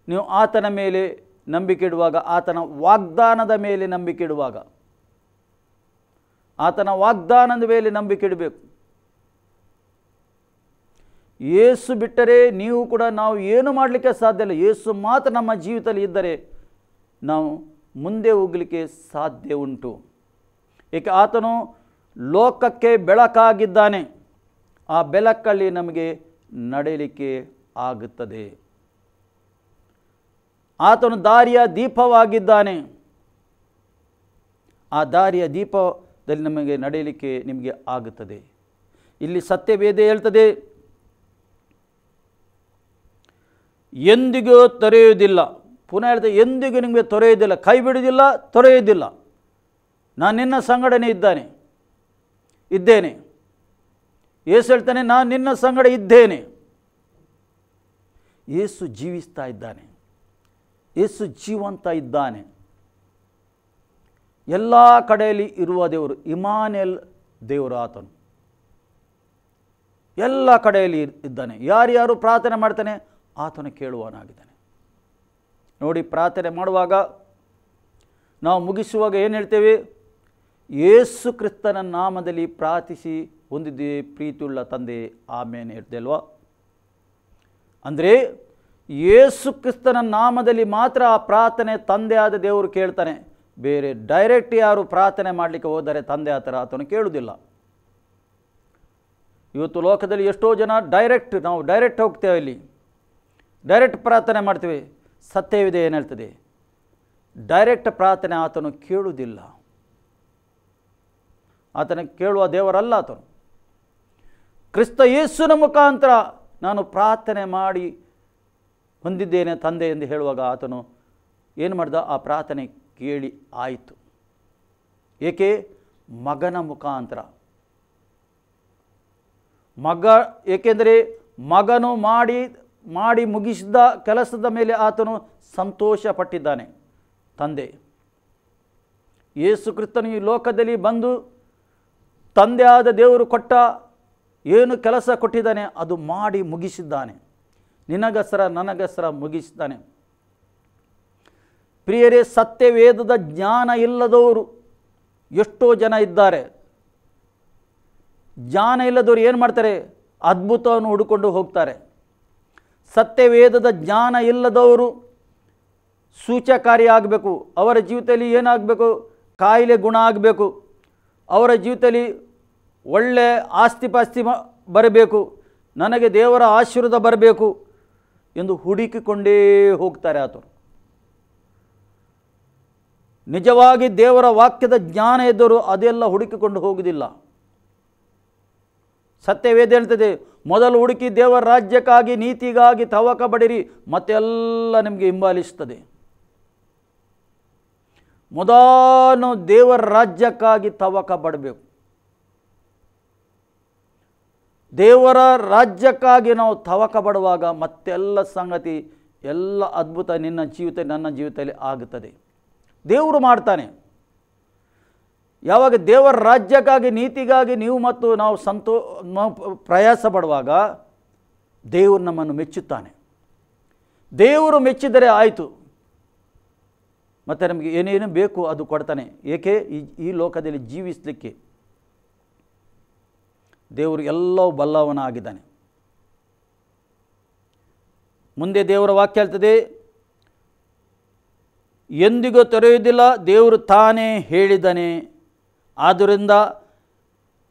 ನೀವು ಆತನ ಮೇಲೆ ನಂಬಿಕೆ ಇಡುವಾಗ, ಆತನ ವಾಗ್ದಾನದ ಮೇಲೆ ನಂಬಿಕೆ ಇಡುವಾಗ, ಆತನ ವಾಗ್ದಾನದ ಮೇಲೆ ನಂಬಿಕೆ ಇಡಬೇಕು. ಯೇಸು ಬಿಟ್ಟರೆ ನೀವು ಕೂಡ ನಾವು ಏನು ಮಾಡಲಿಕ್ಕೆ ಸಾಧ್ಯ ಇಲ್ಲ. ಯೇಸು ಮಾತ್ರ ನಮ್ಮ ಜೀವಿತದಲ್ಲಿ ಇದ್ದರೆ ನಾವು ಮುಂದೆ ಹೋಗಲಿಕ್ಕೆ ಸಾಧ್ಯ ಉಂಟು. ಏಕೆ? ಆತನು ಲೋಕಕ್ಕೆ ಬೆಳಕಾಗಿದ್ದಾನೆ. ಆ ಬೆಳಕಲ್ಲಿ ನಮಗೆ ನಡೆಯಲಿಕ್ಕೆ ಆಗುತ್ತದೆ. ಆತನು ದಾರಿಯ ದೀಪವಾಗಿದ್ದಾನೆ. ಆ ದಾರಿಯ ದೀಪದಲ್ಲಿ ನಮಗೆ ನಡೆಯಲಿಕ್ಕೆ ನಿಮಗೆ ಆಗುತ್ತದೆ. ಇಲ್ಲಿ ಸತ್ಯವೇದ ಹೇಳ್ತದೆ, ಎಂದಿಗೂ ತೊರೆಯುವುದಿಲ್ಲ. ಪುನಃ ಹೇಳ್ತದೆ, ಎಂದಿಗೂ ನಿಮಗೆ ತೊರೆಯುವುದಿಲ್ಲ, ಕೈ ಬಿಡುವುದಿಲ್ಲ, ತೊರೆಯುವುದಿಲ್ಲ. ನಾನು ನಿನ್ನ ಸಂಗಡನೇ ಇದ್ದೇನೆ. ಯೇಸು ಹೇಳ್ತಾನೆ, ನಾನು ನಿನ್ನ ಸಂಗಡ ಇದ್ದೇನೆ. ಯೇಸು ಜೀವಿಸ್ತಾ ಇದ್ದಾನೆ. ಯೇಸು ಜೀವಂತ ಇದ್ದಾನೆ. ಎಲ್ಲ ಕಡೆಯಲ್ಲಿ ಇರುವ ದೇವರು, ಇಮಾನುಯೇಲ್ ದೇವರು ಆತನು ಎಲ್ಲ ಕಡೆಯಲ್ಲಿ ಇದ್ದಾನೆ. ಯಾರ್ಯಾರು ಪ್ರಾರ್ಥನೆ ಮಾಡ್ತಾನೆ ಆತನು ಕೇಳುವವನಾಗಿದ್ದಾನೆ. ನೋಡಿ, ಪ್ರಾರ್ಥನೆ ಮಾಡುವಾಗ ನಾವು ಮುಗಿಸುವಾಗ ಏನು ಹೇಳ್ತೇವೆ? ಯೇಸು ಕ್ರಿಸ್ತನ ನಾಮದಲ್ಲಿ ಪ್ರಾರ್ಥಿಸಿ ಹೊಂದಿದ್ದೇ ಪ್ರೀತಿಯುಳ್ಳ ತಂದೆ, ಆಮೇನ್ ಹೇಳ್ತೇವೆ ಅಲ್ವಾ? ಅಂದರೆ ಯೇಸು ಕ್ರಿಸ್ತನ ನಾಮದಲ್ಲಿ ಮಾತ್ರ ಆ ಪ್ರಾರ್ಥನೆ ತಂದೆಯಾದ ದೇವರು ಕೇಳ್ತಾನೆ. ಬೇರೆ ಡೈರೆಕ್ಟ್ ಯಾರು ಪ್ರಾರ್ಥನೆ ಮಾಡಲಿಕ್ಕೆ ಹೋದರೆ ತಂದೆ ಆ ಥರ ಆತನು ಕೇಳುವುದಿಲ್ಲ. ಇವತ್ತು ಲೋಕದಲ್ಲಿ ಎಷ್ಟೋ ಜನ ನಾವು ಡೈರೆಕ್ಟ್ ಹೋಗ್ತೇವೆ, ಇಲ್ಲಿ ಡೈರೆಕ್ಟ್ ಪ್ರಾರ್ಥನೆ ಮಾಡ್ತೇವೆ. ಸತ್ಯವಿದೆ ಏನು ಹೇಳ್ತದೆ? ಡೈರೆಕ್ಟ್ ಪ್ರಾರ್ಥನೆ ಆತನು ಕೇಳುವುದಿಲ್ಲ. ಆತನ ಕೇಳುವ ದೇವರಲ್ಲ ಆತನು. ಕ್ರಿಸ್ತ ಯೇಸುವಿನ ಮುಖಾಂತರ ನಾನು ಪ್ರಾರ್ಥನೆ ಮಾಡಿ ಹೊಂದಿದ್ದೇನೆ ತಂದೆ ಎಂದು ಹೇಳುವಾಗ ಆತನು ಏನು ಮಾಡಿದ? ಆ ಪ್ರಾರ್ಥನೆ ಕೇಳಿ ಆಯಿತು. ಏಕೆ? ಮಗನ ಮುಖಾಂತರ. ಏಕೆಂದರೆ ಮಗನು ಮಾಡಿ ಮುಗಿಸಿದ ಕೆಲಸದ ಮೇಲೆ ಆತನು ಸಂತೋಷ ಪಟ್ಟಿದ್ದಾನೆ ತಂದೆ. ಯೇಸು ಕ್ರಿಸ್ತನು ಈ ಲೋಕದಲ್ಲಿ ಬಂದು ತಂದೆಯಾದ ದೇವರು ಕೊಟ್ಟ ಏನು ಕೆಲಸ ಕೊಟ್ಟಿದ್ದಾನೆ ಅದು ಮಾಡಿ ಮುಗಿಸಿದ್ದಾನೆ. ನಿನಗೋಸ್ಕರ ನನಗೋಸ್ಕರ ಮುಗಿಸಿದ್ದಾನೆ. ಪ್ರಿಯರೇ, ಸತ್ಯವೇದದ ಜ್ಞಾನ ಇಲ್ಲದವರು ಎಷ್ಟೋ ಜನ ಇದ್ದಾರೆ. ಜ್ಞಾನ ಇಲ್ಲದವರು ಏನು ಮಾಡ್ತಾರೆ? ಅದ್ಭುತವನ್ನು ಹುಡುಕೊಂಡು ಹೋಗ್ತಾರೆ. ಸತ್ಯವೇದದ ಜ್ಞಾನ ಇಲ್ಲದವರು ಸೂಚಕಾರಿಯಾಗಬೇಕು. ಅವರ ಜೀವಿತದಲ್ಲಿ ಏನಾಗಬೇಕು? ಕಾಯಿಲೆ ಗುಣ ಆಗಬೇಕು. ಅವರ ಜೀವಿತದಲ್ಲಿ ಒಳ್ಳೆ ಆಸ್ತಿಪಾಸ್ತಿ ಬರಬೇಕು, ನನಗೆ ದೇವರ ಆಶೀರ್ವಾದ ಬರಬೇಕು ಎಂದು ಹುಡುಕಿಕೊಂಡೇ ಹೋಗ್ತಾರೆ ಆತರು. ನಿಜವಾಗಿ ದೇವರ ವಾಕ್ಯದ ಜ್ಞಾನ ಇದ್ದರೂ ಅದೆಲ್ಲ ಹುಡುಕಿಕೊಂಡು ಹೋಗುವುದಿಲ್ಲ. ಸತ್ಯವೇದ ಹೇಳ್ತದೆ, ಮೊದಲು ಹುಡುಕಿ ದೇವರ ರಾಜ್ಯಕ್ಕಾಗಿ ನೀತಿಗಾಗಿ ತವಕ ಬಡಿರಿ, ಮತ್ತೆಲ್ಲ ನಿಮಗೆ ಹಿಂಬಾಲಿಸ್ತದೆ. ಮೊದಲು ದೇವರ ರಾಜ್ಯಕ್ಕಾಗಿ ತವಕ ಪಡಬೇಕು. ದೇವರ ರಾಜ್ಯಕ್ಕಾಗಿ ನಾವು ತವಕ ಪಡುವಾಗ ಮತ್ತೆಲ್ಲ ಸಂಗತಿ, ಎಲ್ಲ ಅದ್ಭುತ ನಿನ್ನ ಜೀವಿತ ನನ್ನ ಜೀವಿತದಲ್ಲಿ ಆಗುತ್ತದೆ. ದೇವರು ಮಾಡ್ತಾನೆ. ಯಾವಾಗ ದೇವರ ರಾಜ್ಯಕ್ಕಾಗಿ ನೀತಿಗಾಗಿ ನೀವು ಮತ್ತು ನಾವು ಪ್ರಯಾಸ ಪಡುವಾಗ ದೇವರು ನಮ್ಮನ್ನು ಮೆಚ್ಚುತ್ತಾನೆ. ದೇವರು ಮೆಚ್ಚಿದರೆ ಆಯಿತು, ಮತ್ತು ನಮಗೆ ಏನೇನು ಬೇಕು ಅದು ಕೊಡ್ತಾನೆ. ಏಕೆ? ಈ ಲೋಕದಲ್ಲಿ ಜೀವಿಸಲಿಕ್ಕೆ ದೇವರು ಎಲ್ಲವೂ ಬಲ್ಲವನಾಗಿದ್ದಾನೆ. ಮುಂದೆ ದೇವರ ವಾಕ್ಯ ಹೇಳ್ತದೆ, ಎಂದಿಗೂ ತೊರೆಯುವುದಿಲ್ಲ, ದೇವರು ತಾನೇ ಹೇಳಿದ್ದಾನೆ. ಆದ್ದರಿಂದ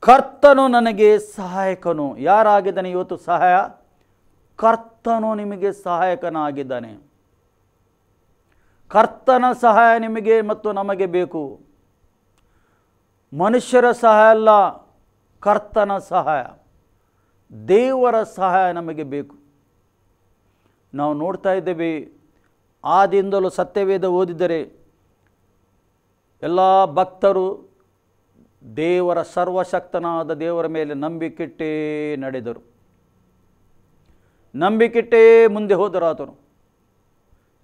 ಕರ್ತನು ನನಗೆ ಸಹಾಯಕನು. ಯಾರಾಗಿದ್ದಾನೆ ಇವತ್ತು ಸಹಾಯ? ಕರ್ತನು ನಿಮಗೆ ಸಹಾಯಕನಾಗಿದ್ದಾನೆ. ಕರ್ತನ ಸಹಾಯ ನಿಮಗೆ ಮತ್ತು ನಮಗೆ ಬೇಕು. ಮನುಷ್ಯರ ಸಹಾಯ ಅಲ್ಲ, ಕರ್ತನ ಸಹಾಯ, ದೇವರ ಸಹಾಯ ನಮಗೆ ಬೇಕು. ನಾವು ನೋಡ್ತಾ ಇದ್ದೇವೆ, ಆದಿಯಿಂದಲೂ ಸತ್ಯವೇದ ಓದಿದರೆ ಎಲ್ಲ ಭಕ್ತರು ದೇವರ ಸರ್ವಶಕ್ತನಾದ ದೇವರ ಮೇಲೆ ನಂಬಿಕೆಟ್ಟೇ ನಡೆದರು, ನಂಬಿಕೆಟ್ಟೇ ಮುಂದೆ ಹೋದರು. ಆತನು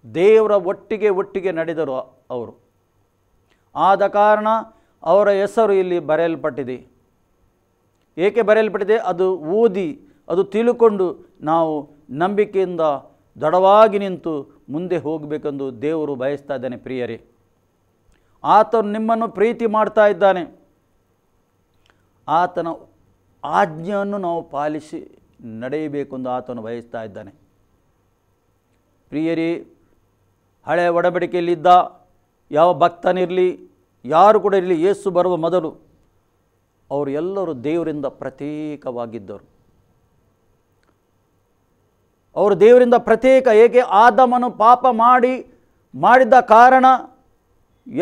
ದೇವರ ಒಟ್ಟಿಗೆ ನಡೆದರು ಅವರು. ಆದ ಕಾರಣ ಅವರ ಹೆಸರು ಇಲ್ಲಿ ಬರೆಯಲ್ಪಟ್ಟಿದೆ. ಏಕೆ ಬರೆಯಲ್ಪಟ್ಟಿದೆ? ಅದು ಓದಿ ಅದು ತಿಳ್ಕೊಂಡು ನಾವು ನಂಬಿಕೆಯಿಂದ ದೃಢವಾಗಿ ನಿಂತು ಮುಂದೆ ಹೋಗಬೇಕೆಂದು ದೇವರು ಬಯಸ್ತಾ ಇದ್ದಾನೆ. ಪ್ರಿಯರೇ, ಆತನು ನಿಮ್ಮನ್ನು ಪ್ರೀತಿ ಮಾಡ್ತಾ ಇದ್ದಾನೆ. ಆತನ ಆಜ್ಞೆಯನ್ನು ನಾವು ಪಾಲಿಸಿ ನಡೆಯಬೇಕೆಂದು ಆತನು ಬಯಸ್ತಾ ಇದ್ದಾನೆ. ಪ್ರಿಯರೇ, ಹಳೆಯ ಒಡಂಬಡಿಕೆಯಲ್ಲಿದ್ದ ಯಾವ ಭಕ್ತನಿರಲಿ, ಯಾರು ಕೂಡ ಇರಲಿ, ಯೇಸು ಬರುವ ಮೊದಲು ಅವರು ಎಲ್ಲರೂ ದೇವರಿಂದ ಪ್ರತ್ಯೇಕವಾಗಿದ್ದರು. ಅವರು ದೇವರಿಂದ ಪ್ರತ್ಯೇಕ. ಏಕೆ? ಆದಾಮನು ಪಾಪ ಮಾಡಿ ಮಾಡಿದ ಕಾರಣ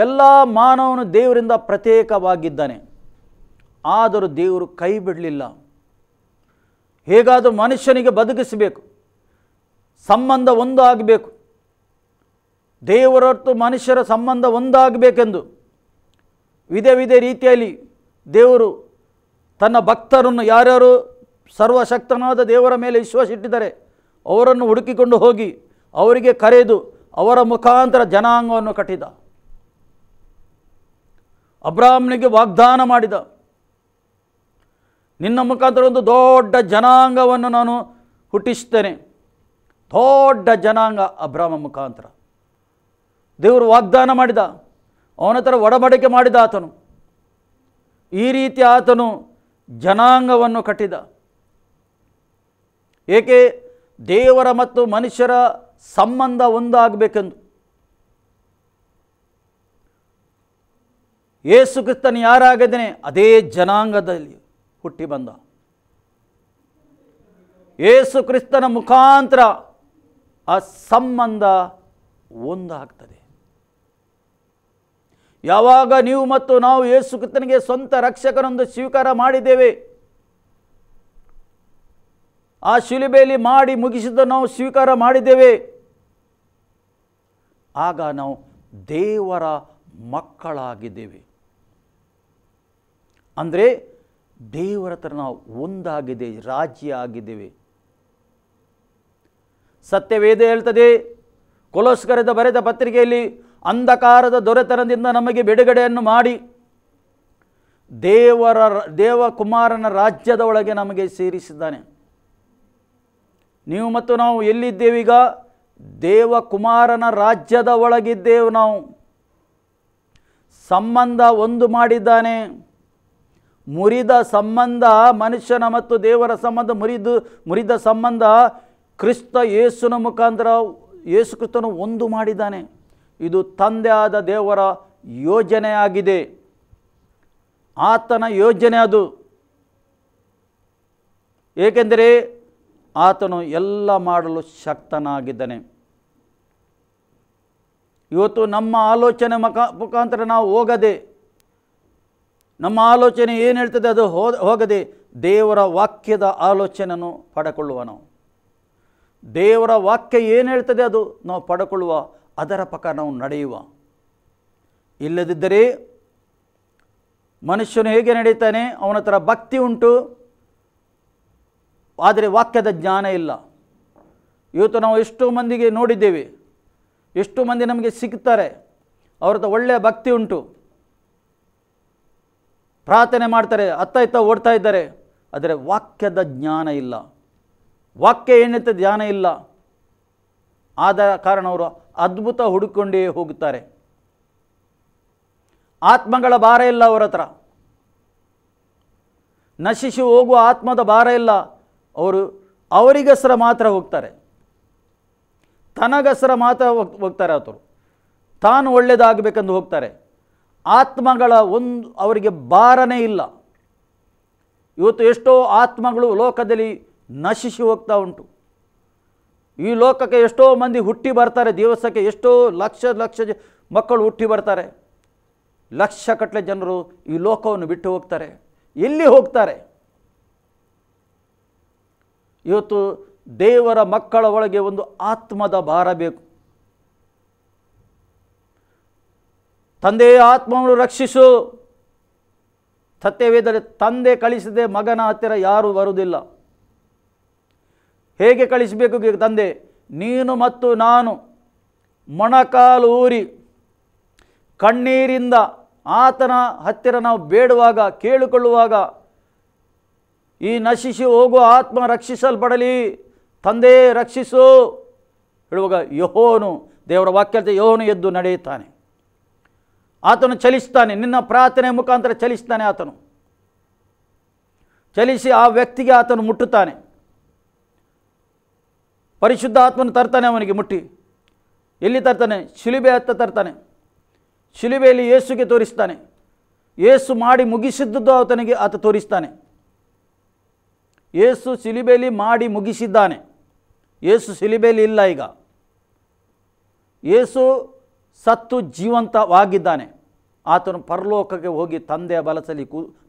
ಎಲ್ಲ ಮಾನವನು ದೇವರಿಂದ ಪ್ರತ್ಯೇಕವಾಗಿದ್ದಾನೆ. ಆದರೂ ದೇವರು ಕೈ ಬಿಡಲಿಲ್ಲ. ಹೇಗಾದರೂ ಮನುಷ್ಯನಿಗೆ ಬದುಕಿಸಬೇಕು, ಸಂಬಂಧ ಒಂದಾಗಬೇಕು, ದೇವರೊತ್ತು ಮನುಷ್ಯರ ಸಂಬಂಧ ಒಂದಾಗಬೇಕೆಂದು ವಿಧ ರೀತಿಯಲ್ಲಿ ದೇವರು ತನ್ನ ಭಕ್ತರನ್ನು, ಯಾರ್ಯಾರು ಸರ್ವಶಕ್ತನಾದ ದೇವರ ಮೇಲೆ ವಿಶ್ವಾಸ ಇಟ್ಟಿದ್ದಾರೆ ಅವರನ್ನು ಹುಡುಕಿಕೊಂಡು ಹೋಗಿ ಅವರಿಗೆ ಕರೆದು ಅವರ ಮುಖಾಂತರ ಜನಾಂಗವನ್ನು ಕಟ್ಟಿದ. ಅಬ್ರಾಹ್ಮನಿಗೆ ವಾಗ್ದಾನ ಮಾಡಿದ, ನಿನ್ನ ಮುಖಾಂತರ ಒಂದು ದೊಡ್ಡ ಜನಾಂಗವನ್ನು ನಾನು ಹುಟ್ಟಿಸ್ತೇನೆ. ದೊಡ್ಡ ಜನಾಂಗ ಅಬ್ರಾಹ್ಮ ಮುಖಾಂತರ ದೇವರು ವಾಗ್ದಾನ ಮಾಡಿದ. ಅವನ ಹತ್ರ ಒಡಂಬಡಿಕೆ ಮಾಡಿದ ಆತನು. ಈ ರೀತಿ ಆತನು ಜನಾಂಗವನ್ನು ಕಟ್ಟಿದ. ಏಕೆ? ದೇವರ ಮತ್ತು ಮನುಷ್ಯರ ಸಂಬಂಧ ಒಂದಾಗಬೇಕೆಂದು. ಯೇಸು ಕ್ರಿಸ್ತನು ಯಾರಾಗಿದ್ದಾನೆ ಅದೇ ಜನಾಂಗದಲ್ಲಿ ಹುಟ್ಟಿ ಬಂದ. ಯೇಸು ಕ್ರಿಸ್ತನ ಮುಖಾಂತರ ಆ ಸಂಬಂಧ ಒಂದಾಗ್ತದೆ. ಯಾವಾಗ ನೀವು ಮತ್ತು ನಾವು ಯೇಸು ಕ್ರಿಸ್ತನಿಗೆ ಸ್ವಂತ ರಕ್ಷಕನೊಂದು ಸ್ವೀಕಾರ ಮಾಡಿದ್ದೇವೆ, ಆ ಶಿಲುಬೆಯಲ್ಲಿ ಮಾಡಿ ಮುಗಿಸಿದ ನಾವು ಸ್ವೀಕಾರ ಮಾಡಿದ್ದೇವೆ, ಆಗ ನಾವು ದೇವರ ಮಕ್ಕಳಾಗಿದ್ದೇವೆ. ಅಂದರೆ ದೇವರ ಹತ್ರ ನಾವು ಒಂದಾಗಿದೆ, ರಾಜ್ಯ ಆಗಿದ್ದೇವೆ. ಸತ್ಯವೇದ ಹೇಳ್ತದೆ, ಕೊಲೋಸ್ಕರದ ಬರೆದ ಪತ್ರಿಕೆಯಲ್ಲಿ, ಅಂಧಕಾರದ ದೊರೆತನದಿಂದ ನಮಗೆ ಬಿಡುಗಡೆಯನ್ನು ಮಾಡಿ ದೇವಕುಮಾರನ ರಾಜ್ಯದ ಒಳಗೆ ನಮಗೆ ಸೇರಿಸಿದ್ದಾನೆ. ನೀವು ಮತ್ತು ನಾವು ಎಲ್ಲಿದ್ದೇವೀಗ? ದೇವಕುಮಾರನ ರಾಜ್ಯದ ಒಳಗಿದ್ದೇವೆ. ನಾವು ಸಂಬಂಧ ಒಂದು ಮಾಡಿದ್ದಾನೆ. ಮುರಿದ ಸಂಬಂಧ, ಮನುಷ್ಯನ ಮತ್ತು ದೇವರ ಸಂಬಂಧ ಮುರಿದ ಸಂಬಂಧ ಕ್ರಿಸ್ತ ಯೇಸುನ ಮುಖಾಂತರ ಯೇಸು ಕ್ರಿಸ್ತನು ಒಂದು ಮಾಡಿದ್ದಾನೆ. ಇದು ತಂದೆಯಾದ ದೇವರ ಯೋಜನೆಯಾಗಿದೆ, ಆತನ ಯೋಜನೆ ಅದು. ಏಕೆಂದರೆ ಆತನು ಎಲ್ಲ ಮಾಡಲು ಶಕ್ತನಾಗಿದ್ದಾನೆ. ಇವತ್ತು ನಮ್ಮ ಆಲೋಚನೆ ಮುಖಾಂತರ ನಾವು ಹೋಗದೆ, ನಮ್ಮ ಆಲೋಚನೆ ಏನು ಹೇಳ್ತದೆ ಅದು ಹೋಗದೆ ದೇವರ ವಾಕ್ಯದ ಆಲೋಚನೆಯನ್ನು ಪಡೆಕೊಳ್ಳುವ. ನಾವು ದೇವರ ವಾಕ್ಯ ಏನು ಹೇಳ್ತದೆ ಅದು ನಾವು ಪಡೆಕೊಳ್ಳುವ, ಅದರ ಪ್ರಕಾರ ನಾವು ನಡೆಯುವ. ಇಲ್ಲದಿದ್ದರೆ ಮನುಷ್ಯನು ಹೇಗೆ ನಡೀತಾನೆ? ಅವನ ಹತ್ರ ಭಕ್ತಿ ಉಂಟು, ಆದರೆ ವಾಕ್ಯದ ಜ್ಞಾನ ಇಲ್ಲ. ಇವತ್ತು ನಾವು ಎಷ್ಟೋ ಮಂದಿಗೆ ನೋಡಿದ್ದೇವೆ, ಎಷ್ಟು ಮಂದಿ ನಮಗೆ ಸಿಗ್ತಾರೆ, ಅವ್ರ ಹತ್ರ ಒಳ್ಳೆಯ ಭಕ್ತಿ ಉಂಟು, ಪ್ರಾರ್ಥನೆ ಮಾಡ್ತಾರೆ, ಅತ್ತ ಓಡ್ತಾ ಇದ್ದಾರೆ, ಆದರೆ ವಾಕ್ಯದ ಜ್ಞಾನ ಇಲ್ಲ, ವಾಕ್ಯ ಏನಿತ ಜ್ಞಾನ ಇಲ್ಲ. ಆದ ಕಾರಣ ಅವರು ಅದ್ಭುತ ಹುಡುಕೊಂಡೇ ಹೋಗುತ್ತಾರೆ. ಆತ್ಮಗಳ ಭಾರ ಇಲ್ಲ ಅವರ ಹತ್ರ, ನಶಿಸಿ ಹೋಗುವ ಆತ್ಮದ ಭಾರ ಇಲ್ಲ. ಅವರಿಗಸರ ಮಾತ್ರ ಹೋಗ್ತಾರೆ, ತನಗಸರ ಮಾತ್ರ ಹೋಗ್ತಾರೆ. ಅವರು ತಾನು ಒಳ್ಳೆಯದಾಗಬೇಕೆಂದು ಹೋಗ್ತಾರೆ. ಆತ್ಮಗಳ ಅವರಿಗೆ ಭಾರನೇ ಇಲ್ಲ. ಇವತ್ತು ಎಷ್ಟೋ ಆತ್ಮಗಳು ಲೋಕದಲ್ಲಿ ನಶಿಸಿ ಹೋಗ್ತಾ ಉಂಟು. ಈ ಲೋಕಕ್ಕೆ ಎಷ್ಟೋ ಮಂದಿ ಹುಟ್ಟಿ ಬರ್ತಾರೆ, ದಿವಸಕ್ಕೆ ಎಷ್ಟೋ ಲಕ್ಷ ಮಕ್ಕಳು ಹುಟ್ಟಿ ಬರ್ತಾರೆ. ಲಕ್ಷಗಟ್ಟಲೆ ಜನರು ಈ ಲೋಕವನ್ನು ಬಿಟ್ಟು ಹೋಗ್ತಾರೆ. ಎಲ್ಲಿ ಹೋಗ್ತಾರೆ? ಇವತ್ತು ದೇವರ ಮಕ್ಕಳ ಒಳಗೆ ಒಂದು ಆತ್ಮದ ಭಾರ ಬೇಕು. ತಂದೆಯ ಆತ್ಮವನ್ನು ರಕ್ಷಿಸು. ಸತ್ಯವೇದದಲ್ಲಿ ತಂದೆ ಕಳಿಸದೆ ಮಗನ ಹತ್ತಿರ ಯಾರೂ ಬರುವುದಿಲ್ಲ. ಹೇಗೆ ಕಳಿಸಬೇಕು ತಂದೆ? ನೀನು ಮತ್ತು ನಾನು ಮೊಣಕಾಲು ಊರಿ ಕಣ್ಣೀರಿಂದ ಆತನ ಹತ್ತಿರ ನಾವು ಬೇಡುವಾಗ, ಕೇಳಿಕೊಳ್ಳುವಾಗ, ಈ ನಶಿಸಿ ಹೋಗುವ ಆತ್ಮ ರಕ್ಷಿಸಲ್ಪಡಲಿ, ತಂದೆ ರಕ್ಷಿಸು ಹೇಳುವಾಗ ಯೆಹೋವನು, ದೇವರ ವಾಕ್ಯತೆ ಯೆಹೋವನು ಎದ್ದು ನಡೆಯುತ್ತಾನೆ. ಆತನು ಚಲಿಸ್ತಾನೆ, ನಿನ್ನ ಪ್ರಾರ್ಥನೆ ಮುಖಾಂತರ ಚಲಿಸ್ತಾನೆ. ಆತನು ಚಲಿಸಿ ಆ ವ್ಯಕ್ತಿಗೆ ಆತನು ಮುಟ್ಟುತ್ತಾನೆ. ಪರಿಶುದ್ಧ ಆತ್ಮನು ತರ್ತಾನೆ, ಅವನಿಗೆ ಮುಟ್ಟಿ. ಎಲ್ಲಿ ತರ್ತಾನೆ? ಶಿಲುಬೆ ಹತ್ತ ತರ್ತಾನೆ. ಶಿಲುಬೆಯಲ್ಲಿ ಯೇಸುಗೆ ತೋರಿಸ್ತಾನೆ. ಯೇಸು ಮಾಡಿ ಮುಗಿಸಿದ್ದು ಆತ ತೋರಿಸ್ತಾನೆ. ಯೇಸು ಶಿಲುಬೆಯಲ್ಲಿ ಮಾಡಿ ಮುಗಿಸಿದ್ದಾನೆ. ಯೇಸು ಶಿಲುಬೆಯಲ್ಲಿ ಇಲ್ಲ. ಈಗ ಯೇಸು ಸತ್ತು ಜೀವಂತವಾಗಿದ್ದಾನೆ. ಆತನು ಪರಲೋಕಕ್ಕೆ ಹೋಗಿ ತಂದೆಯ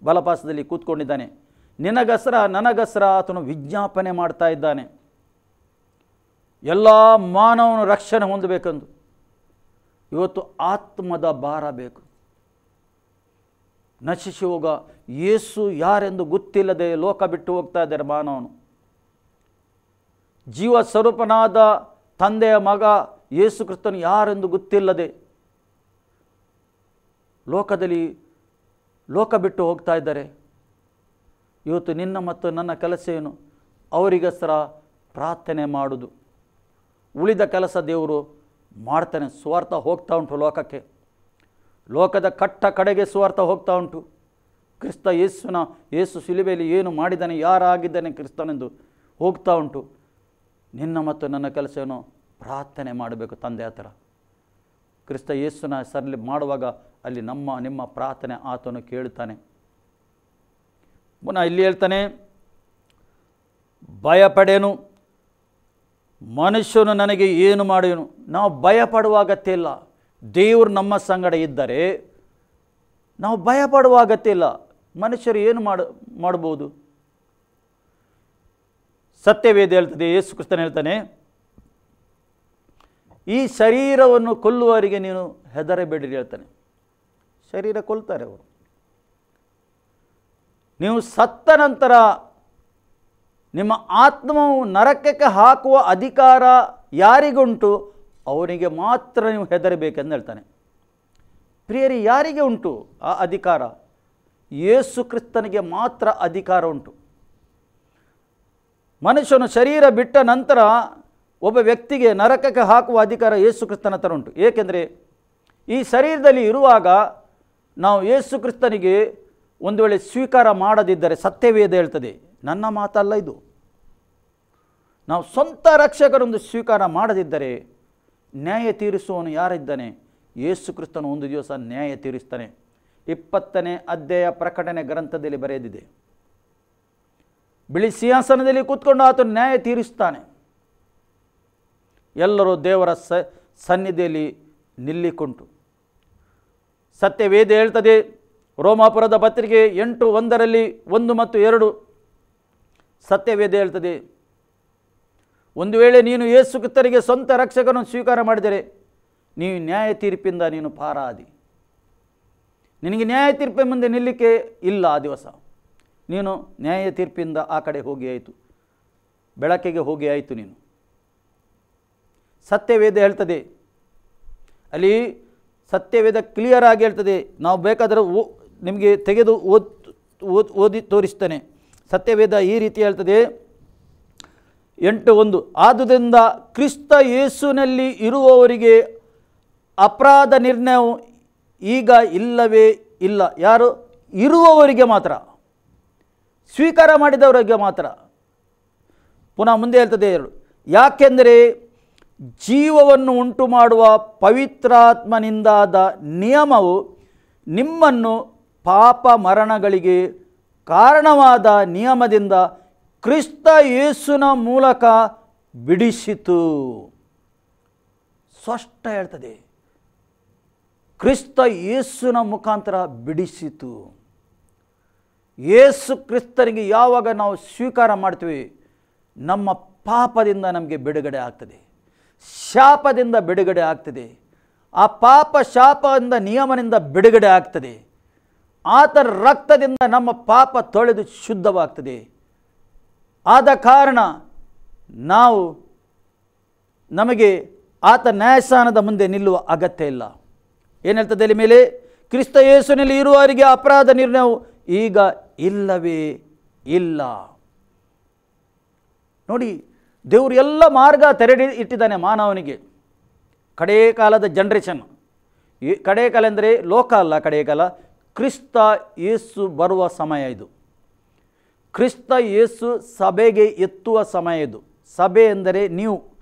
ಬಲಪಾಸದಲ್ಲಿ ಕೂತ್ಕೊಂಡಿದ್ದಾನೆ. ನಿನಗಸರ ನನಗಸರ ಆತನು ವಿಜ್ಞಾಪನೆ ಮಾಡ್ತಾ ಇದ್ದಾನೆ. ಎಲ್ಲ ಮಾನವನು ರಕ್ಷಣೆ ಹೊಂದಬೇಕೆಂದು. ಇವತ್ತು ಆತ್ಮದ ಭಾರ ಬೇಕು. ನಶಿಸಿ ಹೋಗ ಯೇಸು ಯಾರೆಂದು ಗೊತ್ತಿಲ್ಲದೆ ಲೋಕ ಬಿಟ್ಟು ಹೋಗ್ತಾ ಇದ್ದಾರೆ ಮಾನವನು. ಜೀವ ಸ್ವರೂಪನಾದ ತಂದೆಯ ಮಗ ಯೇಸು ಕ್ರಿಸ್ತನು ಯಾರೆಂದು ಗೊತ್ತಿಲ್ಲದೆ ಲೋಕ ಬಿಟ್ಟು ಹೋಗ್ತಾ ಇದ್ದಾರೆ. ಇವತ್ತು ನಿನ್ನ ಮತ್ತು ನನ್ನ ಕೆಲಸ ಏನು? ಅವರಿಗೋಸ್ಕರ ಪ್ರಾರ್ಥನೆ ಮಾಡುವುದು. ಉಳಿದ ಕೆಲಸ ದೇವರು ಮಾಡ್ತಾನೆ. ಸ್ವಾರ್ಥ ಹೋಗ್ತಾ ಉಂಟು ಲೋಕಕ್ಕೆ. ಲೋಕದ ಕಡೆಗೆ ಸ್ವಾರ್ಥ ಹೋಗ್ತಾ ಉಂಟು. ಕ್ರಿಸ್ತ ಯೇಸು ಶಿಲುಬೆಯಲ್ಲಿ ಏನು ಮಾಡಿದ್ದಾನೆ, ಯಾರಾಗಿದ್ದಾನೆ ಕ್ರಿಸ್ತನೆಂದು ಹೋಗ್ತಾ ಉಂಟು. ನಿನ್ನ ಮತ್ತು ನನ್ನ ಕೆಲಸ ಏನು? ಪ್ರಾರ್ಥನೆ ಮಾಡಬೇಕು ತಂದೆ ಹತ್ರ. ಕ್ರಿಸ್ತ ಯೇಸುನ ಹೆಸರಲ್ಲಿ ಮಾಡುವಾಗ ಅಲ್ಲಿ ನಿಮ್ಮ ಪ್ರಾರ್ಥನೆ ಆತನು ಕೇಳ್ತಾನೆ. ಪುನಃ ಇಲ್ಲಿ ಹೇಳ್ತಾನೆ, ಭಯಪಡೇನು, ಮನುಷ್ಯನು ನನಗೆ ಏನು ಮಾಡುವನು. ನಾವು ಭಯಪಡುವ ಅಗತ್ಯ ಇಲ್ಲ. ದೇವರು ನಮ್ಮ ಸಂಗಡ ಇದ್ದರೆ ನಾವು ಭಯಪಡುವ ಅಗತ್ಯ ಇಲ್ಲ. ಮನುಷ್ಯರು ಏನು ಮಾಡಬಹುದು? ಸತ್ಯವೇದ ಹೇಳ್ತದೆ, ಯೇಸು ಕ್ರಿಸ್ತನು ಹೇಳ್ತಾನೆ, ಈ ಶರೀರವನ್ನು ಕೊಲ್ಲುವವರಿಗೆ ನೀನು ಹೆದರಬೇಡಿರಿ ಹೇಳ್ತಾನೆ. ಶರೀರ ಕೊಲ್ತಾರೆ ಅವರು. ನೀವು ಸತ್ತ ನಂತರ ನಿಮ್ಮ ಆತ್ಮವು ನರಕಕ್ಕೆ ಹಾಕುವ ಅಧಿಕಾರ ಯಾರಿಗುಂಟು ಅವನಿಗೆ ಮಾತ್ರ ನೀವು ಹೆದರಬೇಕೆಂದು ಹೇಳ್ತಾನೆ. ಪ್ರಿಯರಿ, ಯಾರಿಗೆ ಉಂಟು ಆ ಅಧಿಕಾರ? ಯೇಸು ಕ್ರಿಸ್ತನಿಗೆ ಮಾತ್ರ ಅಧಿಕಾರ ಉಂಟು. ಮನುಷ್ಯನು ಶರೀರ ಬಿಟ್ಟ ನಂತರ ಒಬ್ಬ ವ್ಯಕ್ತಿಗೆ ನರಕಕ್ಕೆ ಹಾಕುವ ಅಧಿಕಾರ ಯೇಸು ಕ್ರಿಸ್ತನ ಹತ್ರ ಉಂಟು. ಏಕೆಂದರೆ ಈ ಶರೀರದಲ್ಲಿ ಇರುವಾಗ ನಾವು ಯೇಸು ಕ್ರಿಸ್ತನಿಗೆ ಒಂದು ವೇಳೆ ಸ್ವೀಕಾರ ಮಾಡದಿದ್ದರೆ, ಸತ್ಯವೇದ ಹೇಳ್ತದೆ, ನನ್ನ ಮಾತಲ್ಲ ಇದು, ನಾವು ಸ್ವಂತ ರಕ್ಷಕರೊಂದು ಸ್ವೀಕಾರ ಮಾಡದಿದ್ದರೆ ನ್ಯಾಯ ತೀರಿಸುವವನು ಯಾರಿದ್ದಾನೆ? ಯೇಸು ಕ್ರಿಸ್ತನು ಒಂದು ದಿವಸ ನ್ಯಾಯ ತೀರಿಸ್ತಾನೆ. 20ನೇ ಅಧ್ಯಾಯ ಪ್ರಕಟಣೆ ಗ್ರಂಥದಲ್ಲಿ ಬರೆದಿದೆ. ಬಿಳಿ ಸಿಂಹಾಸನದಲ್ಲಿ ಕೂತ್ಕೊಂಡು ಆತನು ನ್ಯಾಯ ತೀರಿಸ್ತಾನೆ. ಎಲ್ಲರೂ ದೇವರ ಸನ್ನಿಧಿಯಲ್ಲಿ ನಿಲ್ಲಿಕೊಂಡು. ಸತ್ಯವೇದ ಹೇಳ್ತದೆ, ರೋಮಾಪುರದ ಪತ್ರಿಕೆ 8:1 1 ಮತ್ತು 2 ಸತ್ಯವೇದ ಹೇಳ್ತದೆ, ಒಂದು ವೇಳೆ ನೀನು ಯೇಸು ಕ್ರಿಸ್ತನಿಗೆ ಸ್ವಂತ ರಕ್ಷಕನನ್ನು ಸ್ವೀಕಾರ ಮಾಡಿದರೆ ನೀವು ನ್ಯಾಯ ತೀರ್ಪಿಂದ ನೀನು ಪಾರಾದಿ. ನಿನಗೆ ನ್ಯಾಯ ತೀರ್ಪಿನ ಮುಂದೆ ನಿಲ್ಲಿಕ್ಕೆ ಇಲ್ಲ. ಆ ದಿವಸ ನೀನು ನ್ಯಾಯ ತೀರ್ಪಿಂದ ಆ ಕಡೆ ಹೋಗಿ ಆಯಿತು, ಬೆಳಕಿಗೆ ಹೋಗಿ ಆಯಿತು ನೀನು. ಸತ್ಯವೇದ ಹೇಳ್ತದೆ, ಅಲ್ಲಿ ಸತ್ಯವೇದ ಕ್ಲಿಯರ್ ಆಗಿ ಹೇಳ್ತದೆ. ನಾವು ಬೇಕಾದರೆ ನಿಮಗೆ ತೆಗೆದು ಓದಿ ತೋರಿಸ್ತೇನೆ. ಸತ್ಯವೇದ ಈ ರೀತಿ ಹೇಳ್ತದೆ, 8:1 ಆದುದರಿಂದ ಕ್ರಿಸ್ತ ಯೇಸುವಿನಲ್ಲಿ ಇರುವವರಿಗೆ ಅಪರಾಧ ನಿರ್ಣಯವು ಈಗ ಇಲ್ಲವೇ ಇಲ್ಲ. ಯಾರು? ಇರುವವರಿಗೆ ಮಾತ್ರ, ಸ್ವೀಕಾರ ಮಾಡಿದವರಿಗೆ ಮಾತ್ರ. ಪುನಃ ಮುಂದೆ ಹೇಳ್ತದೆ 2, ಯಾಕೆಂದರೆ ಜೀವವನ್ನು ಉಂಟು ಮಾಡುವ ಪವಿತ್ರಾತ್ಮನಿಂದಾದ ನಿಯಮವು ನಿಮ್ಮನ್ನು ಪಾಪ ಮರಣಗಳಿಗೆ ಕಾರಣವಾದ ನಿಯಮದಿಂದ ಕ್ರಿಸ್ತ ಯೇಸುವಿನ ಮೂಲಕ ಬಿಡಿಸಿತು. ಸ್ಪಷ್ಟ ಹೇಳ್ತದೆ, ಕ್ರಿಸ್ತ ಯೇಸುವಿನ ಮುಖಾಂತರ ಬಿಡಿಸಿತು. ಯೇಸು ಕ್ರಿಸ್ತನಿಗೆ ಯಾವಾಗ ನಾವು ಸ್ವೀಕಾರ ಮಾಡ್ತೀವಿ, ನಮ್ಮ ಪಾಪದಿಂದ ನಮಗೆ ಬಿಡುಗಡೆ ಆಗ್ತದೆ, ಶಾಪದಿಂದ ಬಿಡುಗಡೆ ಆಗ್ತದೆ. ಆ ಪಾಪ ಶಾಪದಿಂದ ನಿಯಮದಿಂದ ಬಿಡುಗಡೆ ಆಗ್ತದೆ. ಆತನ ರಕ್ತದಿಂದ ನಮ್ಮ ಪಾಪ ತೊಳೆದು ಶುದ್ಧವಾಗ್ತದೆ. ಆದ ಕಾರಣ ನಮಗೆ ಆತ ನ್ಯಾಯಸ್ಥಾನದ ಮುಂದೆ ನಿಲ್ಲುವ ಅಗತ್ಯ ಇಲ್ಲ. ಏನು ಹೇಳ್ತದೆ ಅಲ್ಲಿ ಮೇಲೆ? ಕ್ರಿಸ್ತ ಯೇಸುವಿನಲ್ಲಿ ಇರುವವರಿಗೆ ಅಪರಾಧ ನಿರ್ಣಯವು ಈಗ ಇಲ್ಲವೇ ಇಲ್ಲ. ನೋಡಿ, ದೇವರು ಎಲ್ಲ ಮಾರ್ಗ ತೆರೆಡಿ ಇಟ್ಟಿದ್ದಾನೆ ಮಾನವನಿಗೆ. ಕಡೇ ಕಾಲದ ಜನ್ರೇಷನ್, ಕಡೇ ಕಾಲ ಅಂದರೆ ಲೋಕ ಅಲ್ಲ, ಕಡೇ ಕಾಲ ಕ್ರಿಸ್ತ ಯೇಸು ಬರುವ ಸಮಯ ಇದು. ಕ್ರಿಸ್ತ ಯೇಸು ಸಭೆಗೆ ಎತ್ತುವ ಸಮಯ ಇದು. ಸಭೆ ಎಂದರೆ ನೀವು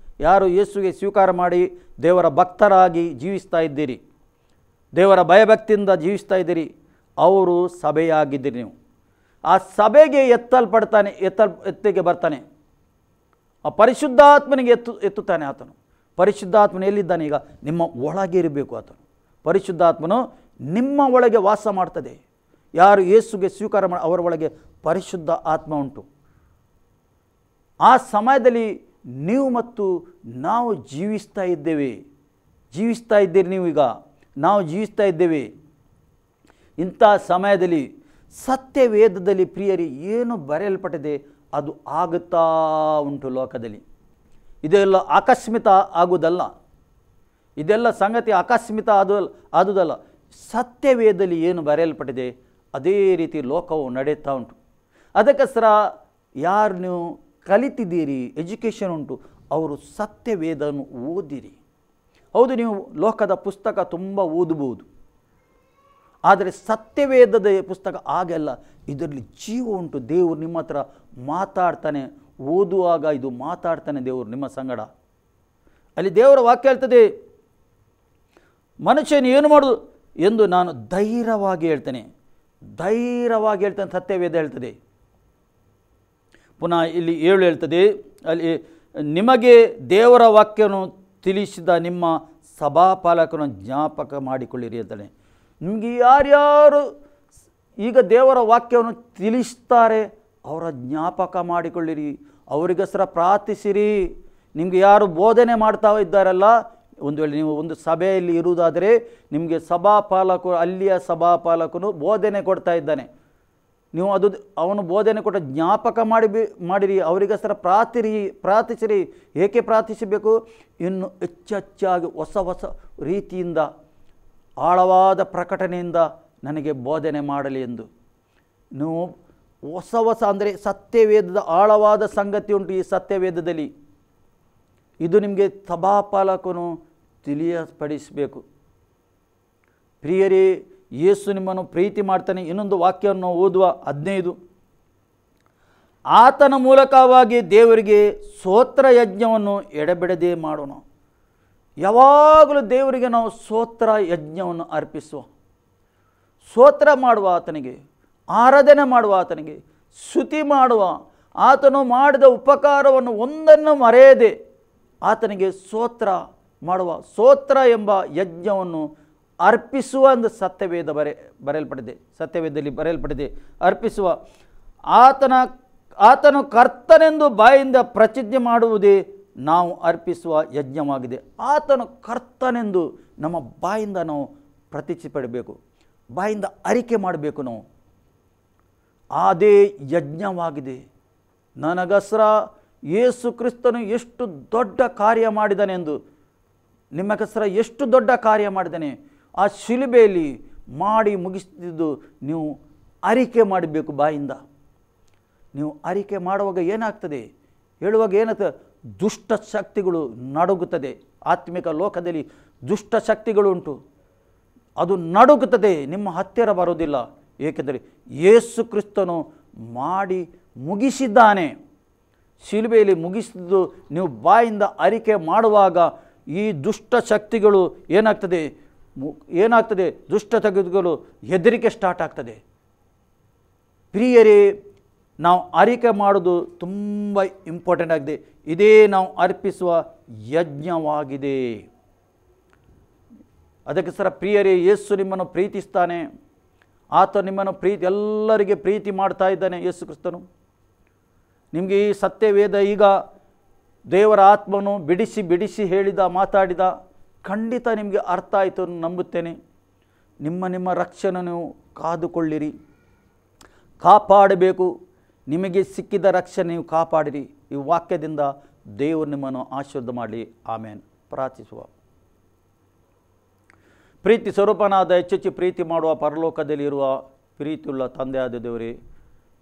ಯಾರು ಯೇಸುಗೆ ಸ್ವೀಕಾರ ಮಾಡಿ ದೇವರ ಭಕ್ತರಾಗಿ ಜೀವಿಸ್ತಾ ಇದ್ದೀರಿ, ದೇವರ ಭಯಭಕ್ತಿಯಿಂದ ಜೀವಿಸ್ತಾ ಇದ್ದೀರಿ, ಅವರು ಸಭೆಯಾಗಿದ್ದೀರಿ. ನೀವು ಆ ಸಭೆಗೆ ಎತ್ತಿಗೆ ಬರ್ತಾನೆ. ಆ ಪರಿಶುದ್ಧಾತ್ಮನಿಗೆ ಎತ್ತುತ್ತಾನೆ ಆತನು. ಪರಿಶುದ್ಧಾತ್ಮನು ಎಲ್ಲಿದ್ದಾನೆ? ಈಗ ನಿಮ್ಮ ಒಳಗೆ ಇರಬೇಕು ಆತನು. ಪರಿಶುದ್ಧಾತ್ಮನು ನಿಮ್ಮ ಒಳಗೆ ವಾಸ ಮಾಡ್ತದೆ. ಯಾರು ಯೇಸುಗೆ ಸ್ವೀಕಾರ ಮಾಡಿ ಅವರ ಒಳಗೆ ಪರಿಶುದ್ಧ ಆತ್ಮ ಉಂಟು. ಆ ಸಮಯದಲ್ಲಿ ನೀವು ಮತ್ತು ನಾವು ಜೀವಿಸ್ತಾ ಇದ್ದೀರಿ. ನೀವು ಈಗ ನಾವು ಜೀವಿಸ್ತಾ ಇದ್ದೇವೆ. ಇಂಥ ಸಮಯದಲ್ಲಿ ಸತ್ಯವೇದದಲ್ಲಿ ಪ್ರಿಯರಿ ಏನು ಬರೆಯಲ್ಪಟ್ಟಿದೆ ಅದು ಆಗುತ್ತಾ ಉಂಟು ಲೋಕದಲ್ಲಿ. ಇದೆಲ್ಲ ಆಕಸ್ಮಿಕ ಆಗುವುದಲ್ಲ, ಇದೆಲ್ಲ ಸಂಗತಿ ಆಕಸ್ಮಿಕ ಆದುದಲ್ಲ. ಸತ್ಯವೇದದಲ್ಲಿ ಏನು ಬರೆಯಲ್ಪಟ್ಟಿದೆ ಅದೇ ರೀತಿ ಲೋಕವು ನಡೆಯುತ್ತಾ ಉಂಟು. ಅದಕ್ಕೋಸ್ಕರ ಯಾರು ನೀವು ಕಲಿತಿದ್ದೀರಿ, ಎಜುಕೇಷನ್ ಉಂಟು, ಅವರು ಸತ್ಯವೇದವನ್ನು ಓದಿರಿ. ಹೌದು, ನೀವು ಲೋಕದ ಪುಸ್ತಕ ತುಂಬ ಓದಬಹುದು, ಆದರೆ ಸತ್ಯವೇದದ ಪುಸ್ತಕ ಹಾಗೆಲ್ಲ. ಇದರಲ್ಲಿ ಜೀವ ಉಂಟು. ದೇವರು ನಿಮ್ಮ ಹತ್ರ ಮಾತಾಡ್ತಾನೆ. ಓದುವಾಗ ಇದು ಮಾತಾಡ್ತಾನೆ ದೇವರು ನಿಮ್ಮ ಸಂಗಡ. ಅಲ್ಲಿ ದೇವರ ವಾಕ್ಯ ಹೇಳ್ತದೆ, ಮನುಷ್ಯನು ಏನು ಮಾಡೋದು ಎಂದು ನಾನು ಧೈರ್ಯವಾಗಿ ಹೇಳ್ತೇನೆ. ಸತ್ಯವೇದ ಹೇಳ್ತದೆ. ಪುನಃ ಇಲ್ಲಿ 7 ಹೇಳ್ತದೆ, ಅಲ್ಲಿ ನಿಮಗೆ ದೇವರ ವಾಕ್ಯವನ್ನು ತಿಳಿಸಿದ ನಿಮ್ಮ ಸಭಾಪಾಲಕರನ್ನು ಜ್ಞಾಪಕ ಮಾಡಿಕೊಳ್ಳಿರಿ ಅಂತಾನೆ. ನಿಮಗೆ ಯಾರ್ಯಾರು ಈಗ ದೇವರ ವಾಕ್ಯವನ್ನು ತಿಳಿಸ್ತಾರೆ ಅವರ ಜ್ಞಾಪಕ ಮಾಡಿಕೊಳ್ಳಿರಿ, ಅವರಿಗೋಸ್ಕರ ಪ್ರಾರ್ಥಿಸಿರಿ. ನಿಮಗೆ ಯಾರು ಬೋಧನೆ ಮಾಡ್ತಾ ಇದ್ದಾರಲ್ಲ, ಒಂದು ವೇಳೆ ನೀವು ಒಂದು ಸಭೆಯಲ್ಲಿ ಇರುವುದಾದರೆ ನಿಮಗೆ ಸಭಾಪಾಲಕರು, ಅಲ್ಲಿಯ ಸಭಾಪಾಲಕನು ಬೋಧನೆ ಕೊಡ್ತಾ ಇದ್ದಾನೆ, ನೀವು ಅವನು ಬೋಧನೆ ಕೊಟ್ಟ ಜ್ಞಾಪಕ ಮಾಡಿರಿ, ಅವರಿಗೋಸ್ಕರ ಪ್ರಾರ್ಥಿಸಿರಿ. ಏಕೆ ಪ್ರಾರ್ಥಿಸಬೇಕು? ಇನ್ನು ಹೆಚ್ಚಾಗಿ ಹೊಸ ರೀತಿಯಿಂದ ಆಳವಾದ ಪ್ರಕಟಣೆಯಿಂದ ನನಗೆ ಬೋಧನೆ ಮಾಡಲಿ ಎಂದು. ನೀವು ಹೊಸ ಅಂದರೆ ಸತ್ಯವೇದದ ಆಳವಾದ ಸಂಗತಿ ಉಂಟು ಈ ಸತ್ಯವೇದದಲ್ಲಿ. ಇದು ನಿಮಗೆ ಸಭಾಪಾಲಕನು ತಿಳಿಯಪಡಿಸಬೇಕು. ಪ್ರಿಯರೇ, ಯೇಸು ನಿಮ್ಮನ್ನು ಪ್ರೀತಿ ಮಾಡ್ತಾನೆ. ಇನ್ನೊಂದು ವಾಕ್ಯವನ್ನು ಓದುವ 15. ಆತನ ಮೂಲಕವಾಗಿ ದೇವರಿಗೆ ಸ್ತೋತ್ರ ಯಜ್ಞವನ್ನು ಎಡೆಬಿಡದೆ ಮಾಡೋಣ. ಯಾವಾಗಲೂ ದೇವರಿಗೆ ನಾವು ಸ್ತೋತ್ರ ಯಜ್ಞವನ್ನು ಅರ್ಪಿಸುವ, ಸ್ತೋತ್ರ ಮಾಡುವ ಆತನಿಗೆ, ಆರಾಧನೆ ಮಾಡುವ ಆತನಿಗೆ, ಸ್ತುತಿ ಮಾಡುವ, ಆತನು ಮಾಡಿದ ಉಪಕಾರವನ್ನು ಒಂದನ್ನು ಮರೆಯದೆ ಆತನಿಗೆ ಸ್ತೋತ್ರ ಮಾಡುವ, ಸ್ತೋತ್ರ ಎಂಬ ಯಜ್ಞವನ್ನು ಅರ್ಪಿಸುವ ಎಂದು ಬರೆಯಲ್ಪಟ್ಟಿದೆ. ಸತ್ಯವೇದದಲ್ಲಿ ಬರೆಯಲ್ಪಟ್ಟಿದೆ. ಅರ್ಪಿಸುವ. ಆತನು ಕರ್ತನೆಂದು ಬಾಯಿಂದ ಪ್ರತಿಜ್ಞೆ ಮಾಡುವುದೇ ನಾವು ಅರ್ಪಿಸುವ ಯಜ್ಞವಾಗಿದೆ. ಆತನು ಕರ್ತನೆಂದು ನಮ್ಮ ಬಾಯಿಂದ ನಾವು ಪ್ರತಿಜ್ಞೆ ಪಡಬೇಕು, ಬಾಯಿಂದ ಅರಿಕೆ ಮಾಡಬೇಕು. ನಾವು ಅದೇ ಯಜ್ಞವಾಗಿದೆ. ನನಗೋಸ್ಕರ ಯೇಸು ಕ್ರಿಸ್ತನು ಎಷ್ಟು ದೊಡ್ಡ ಕಾರ್ಯ ಮಾಡಿದನೆಂದು, ನಿಮಗೋಸ್ಕರ ಎಷ್ಟು ದೊಡ್ಡ ಕಾರ್ಯ ಮಾಡಿದ್ದಾನೆ ಆ ಶಿಲುಬೆಯಲ್ಲಿ ಮಾಡಿ ಮುಗಿಸಿದ್ದು ನೀವು ಅರಿಕೆ ಮಾಡಬೇಕು. ಬಾಯಿಂದ ನೀವು ಅರಿಕೆ ಮಾಡುವಾಗ ಏನಾಗ್ತದೆ, ಹೇಳುವಾಗ ಏನಾಗ್ತದೆ? ದುಷ್ಟ ಶಕ್ತಿಗಳು ನಡುಗುತ್ತದೆ. ಆತ್ಮಿಕ ಲೋಕದಲ್ಲಿ ದುಷ್ಟ ಶಕ್ತಿಗಳು ಉಂಟು, ಅದು ನಡುಗುತ್ತದೆ, ನಿಮ್ಮ ಹತ್ತಿರ ಬರೋದಿಲ್ಲ. ಏಕೆಂದರೆ ಯೇಸು ಕ್ರಿಸ್ತನು ಮಾಡಿ ಮುಗಿಸಿದ್ದಾನೆ. ಶಿಲುಬೆಯಲ್ಲಿ ಮುಗಿಸಿದ್ದು ನೀವು ಬಾಯಿಂದ ಅರಿಕೆ ಮಾಡುವಾಗ ಈ ದುಷ್ಟ ಶಕ್ತಿಗಳು ಏನಾಗ್ತದೆ? ದುಷ್ಟ ಶಕ್ತಿಗಳು ಹೆದರಿಕೆ ಸ್ಟಾರ್ಟ್ ಆಗ್ತದೆ. ಪ್ರಿಯರೇ, ನಾವು ಅರಿಕೆ ಮಾಡೋದು ತುಂಬ ಇಂಪಾರ್ಟೆಂಟ್ ಆಗಿದೆ. ಇದೇ ನಾವು ಅರ್ಪಿಸುವ ಯಜ್ಞವಾಗಿದೆ. ಅದಕ್ಕೋಸ್ಕರ ಪ್ರಿಯರೇ, ಯೇಸು ನಿಮ್ಮನ್ನು ಪ್ರೀತಿಸ್ತಾನೆ. ಆತ ನಿಮ್ಮನ್ನು ಎಲ್ಲರಿಗೆ ಪ್ರೀತಿ ಮಾಡ್ತಾ ಇದ್ದಾನೆ. ಯೇಸು ಕ್ರಿಸ್ತನು ನಿಮಗೆ ಈ ಸತ್ಯವೇದ ಈಗ ದೇವರ ಆತ್ಮನು ಬಿಡಿಸಿ ಮಾತಾಡಿದ ಖಂಡಿತ ನಿಮಗೆ ಅರ್ಥ ಆಯಿತು ನಂಬುತ್ತೇನೆ. ನಿಮ್ಮ ರಕ್ಷಣೆ ನೀವು ಕಾದುಕೊಳ್ಳಿರಿ, ಕಾಪಾಡಬೇಕು. ನಿಮಗೆ ಸಿಕ್ಕಿದ ರಕ್ಷಣೆ ನೀವು ಕಾಪಾಡಿರಿ. ಈ ವಾಕ್ಯದಿಂದ ದೇವರು ನಿಮ್ಮನ್ನು ಆಶೀರ್ವಾದ ಮಾಡಲಿ. ಆಮೇನ್. ಪ್ರಾರ್ಥಿಸುವ. ಪ್ರೀತಿ ಸ್ವರೂಪನಾದ ಹೆಚ್ಚೆಚ್ಚು ಪ್ರೀತಿ ಮಾಡುವ ಪರಲೋಕದಲ್ಲಿರುವ ಪ್ರೀತಿಯುಳ್ಳ ತಂದೆಯಾದ ದೇವರೇ,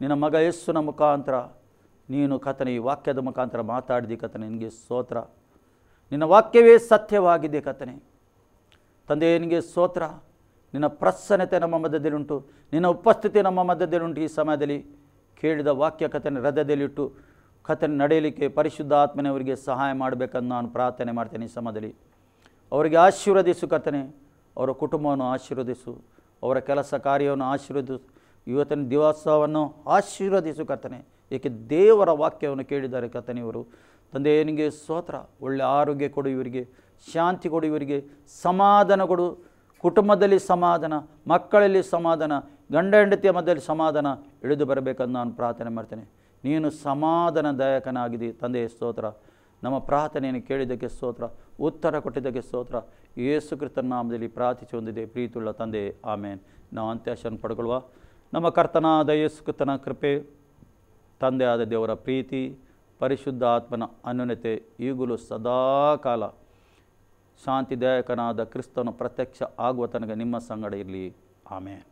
ನಿನ್ನ ಮಗ ಯೇಸುವಿನ ಮುಖಾಂತರ ನೀನು ಕರ್ತನೇ ಈ ವಾಕ್ಯದ ಮುಖಾಂತರ ಮಾತಾಡಿದಿ ಕರ್ತನೇ, ನಿನಗೆ ಸ್ತೋತ್ರ. ನಿನ್ನ ವಾಕ್ಯವೇ ಸತ್ಯವಾಗಿದೆ ಕರ್ತನೇ. ತಂದೆ, ನಿನಗೆ ಸ್ತೋತ್ರ. ನಿನ್ನ ಪ್ರಸನ್ನತೆ ನಮ್ಮ ಮಧ್ಯದಲ್ಲಿಂಟು, ನಿನ್ನ ಉಪಸ್ಥಿತಿ ನಮ್ಮ ಮಧ್ಯದಲ್ಲಿಂಟು. ಈ ಸಮಯದಲ್ಲಿ ಕೇಳಿದ ವಾಕ್ಯ ಕರ್ತನೇ ಹೃದಯದಲ್ಲಿಟ್ಟು ಕರ್ತನೇ ನಡೆಯಲಿಕ್ಕೆ ಪರಿಶುದ್ಧ ಆತ್ಮನವರಿಗೆ ಸಹಾಯ ಮಾಡಬೇಕಂದು ನಾನು ಪ್ರಾರ್ಥನೆ ಮಾಡ್ತೇನೆ. ಈ ಸಮಯದಲ್ಲಿ ಅವರಿಗೆ ಆಶೀರ್ವದಿಸು ಕರ್ತನೇ, ಅವರ ಕುಟುಂಬವನ್ನು ಆಶೀರ್ವದಿಸು, ಅವರ ಕೆಲಸ ಕಾರ್ಯವನ್ನು ಆಶೀರ್ವದಿಸು, ಇವತ್ತಿನ ದಿವಸವನ್ನು ಆಶೀರ್ವದಿಸು ಕರ್ತನೇ. ಏಕೆ ದೇವರ ವಾಕ್ಯವನ್ನು ಕೇಳಿದ್ದಾರೆ ಕರ್ತನೇ. ಇವರು ತಂದೆ ನಿನಗೆ ಸ್ತೋತ್ರ. ಒಳ್ಳೆ ಆರೋಗ್ಯ ಕೊಡು ಇವರಿಗೆ, ಶಾಂತಿ ಕೊಡು ಇವರಿಗೆ, ಸಮಾಧಾನ ಕೊಡು. ಕುಟುಂಬದಲ್ಲಿ ಸಮಾಧಾನ, ಮಕ್ಕಳಲ್ಲಿ ಸಮಾಧಾನ, ಗಂಡ ಹೆಂಡತಿಯ ಮಧ್ಯದಲ್ಲಿ ಸಮಾಧಾನ ಇಳಿದು ಬರಬೇಕಂದು ನಾನು ಪ್ರಾರ್ಥನೆ ಮಾಡ್ತೇನೆ. ನೀನು ಸಮಾಧಾನದಾಯಕನಾಗಿದೆ ತಂದೆಯ ಸ್ತೋತ್ರ. ನಮ್ಮ ಪ್ರಾರ್ಥನೆಯನ್ನು ಕೇಳಿದ್ದಕ್ಕೆ ಸ್ತೋತ್ರ, ಉತ್ತರ ಕೊಟ್ಟಿದ್ದಕ್ಕೆ ಸ್ತೋತ್ರ. ಯೇಸು ಕ್ರಿಸ್ತನ ನಾಮದಲ್ಲಿ ಪ್ರಾರ್ಥಿಸಿ ಹೊಂದಿದೆ ಪ್ರೀತಿಯುಳ್ಳ ತಂದೆ, ಆಮೇನ್. ನಾವು ಅಂತ್ಯಾಶನ ಪಡ್ಕೊಳ್ಳುವ. ನಮ್ಮ ಕರ್ತನಾದ ಯೇಸು ಕ್ರಿಸ್ತನ ಕೃಪೆ, ತಂದೆಯಾದ ದೇವರ ಪ್ರೀತಿ, ಪರಿಶುದ್ಧ ಆತ್ಮನ ಅನ್ಯೋನ್ಯತೆ ಈಗಲೂ ಸದಾಕಾಲ ಶಾಂತಿದಾಯಕನಾದ ಕ್ರಿಸ್ತನು ಪ್ರತ್ಯಕ್ಷ ಆಗುವ ತನಕ ನಿಮ್ಮ ಸಂಗಡ ಇರಲಿ. ಆಮೇನ್.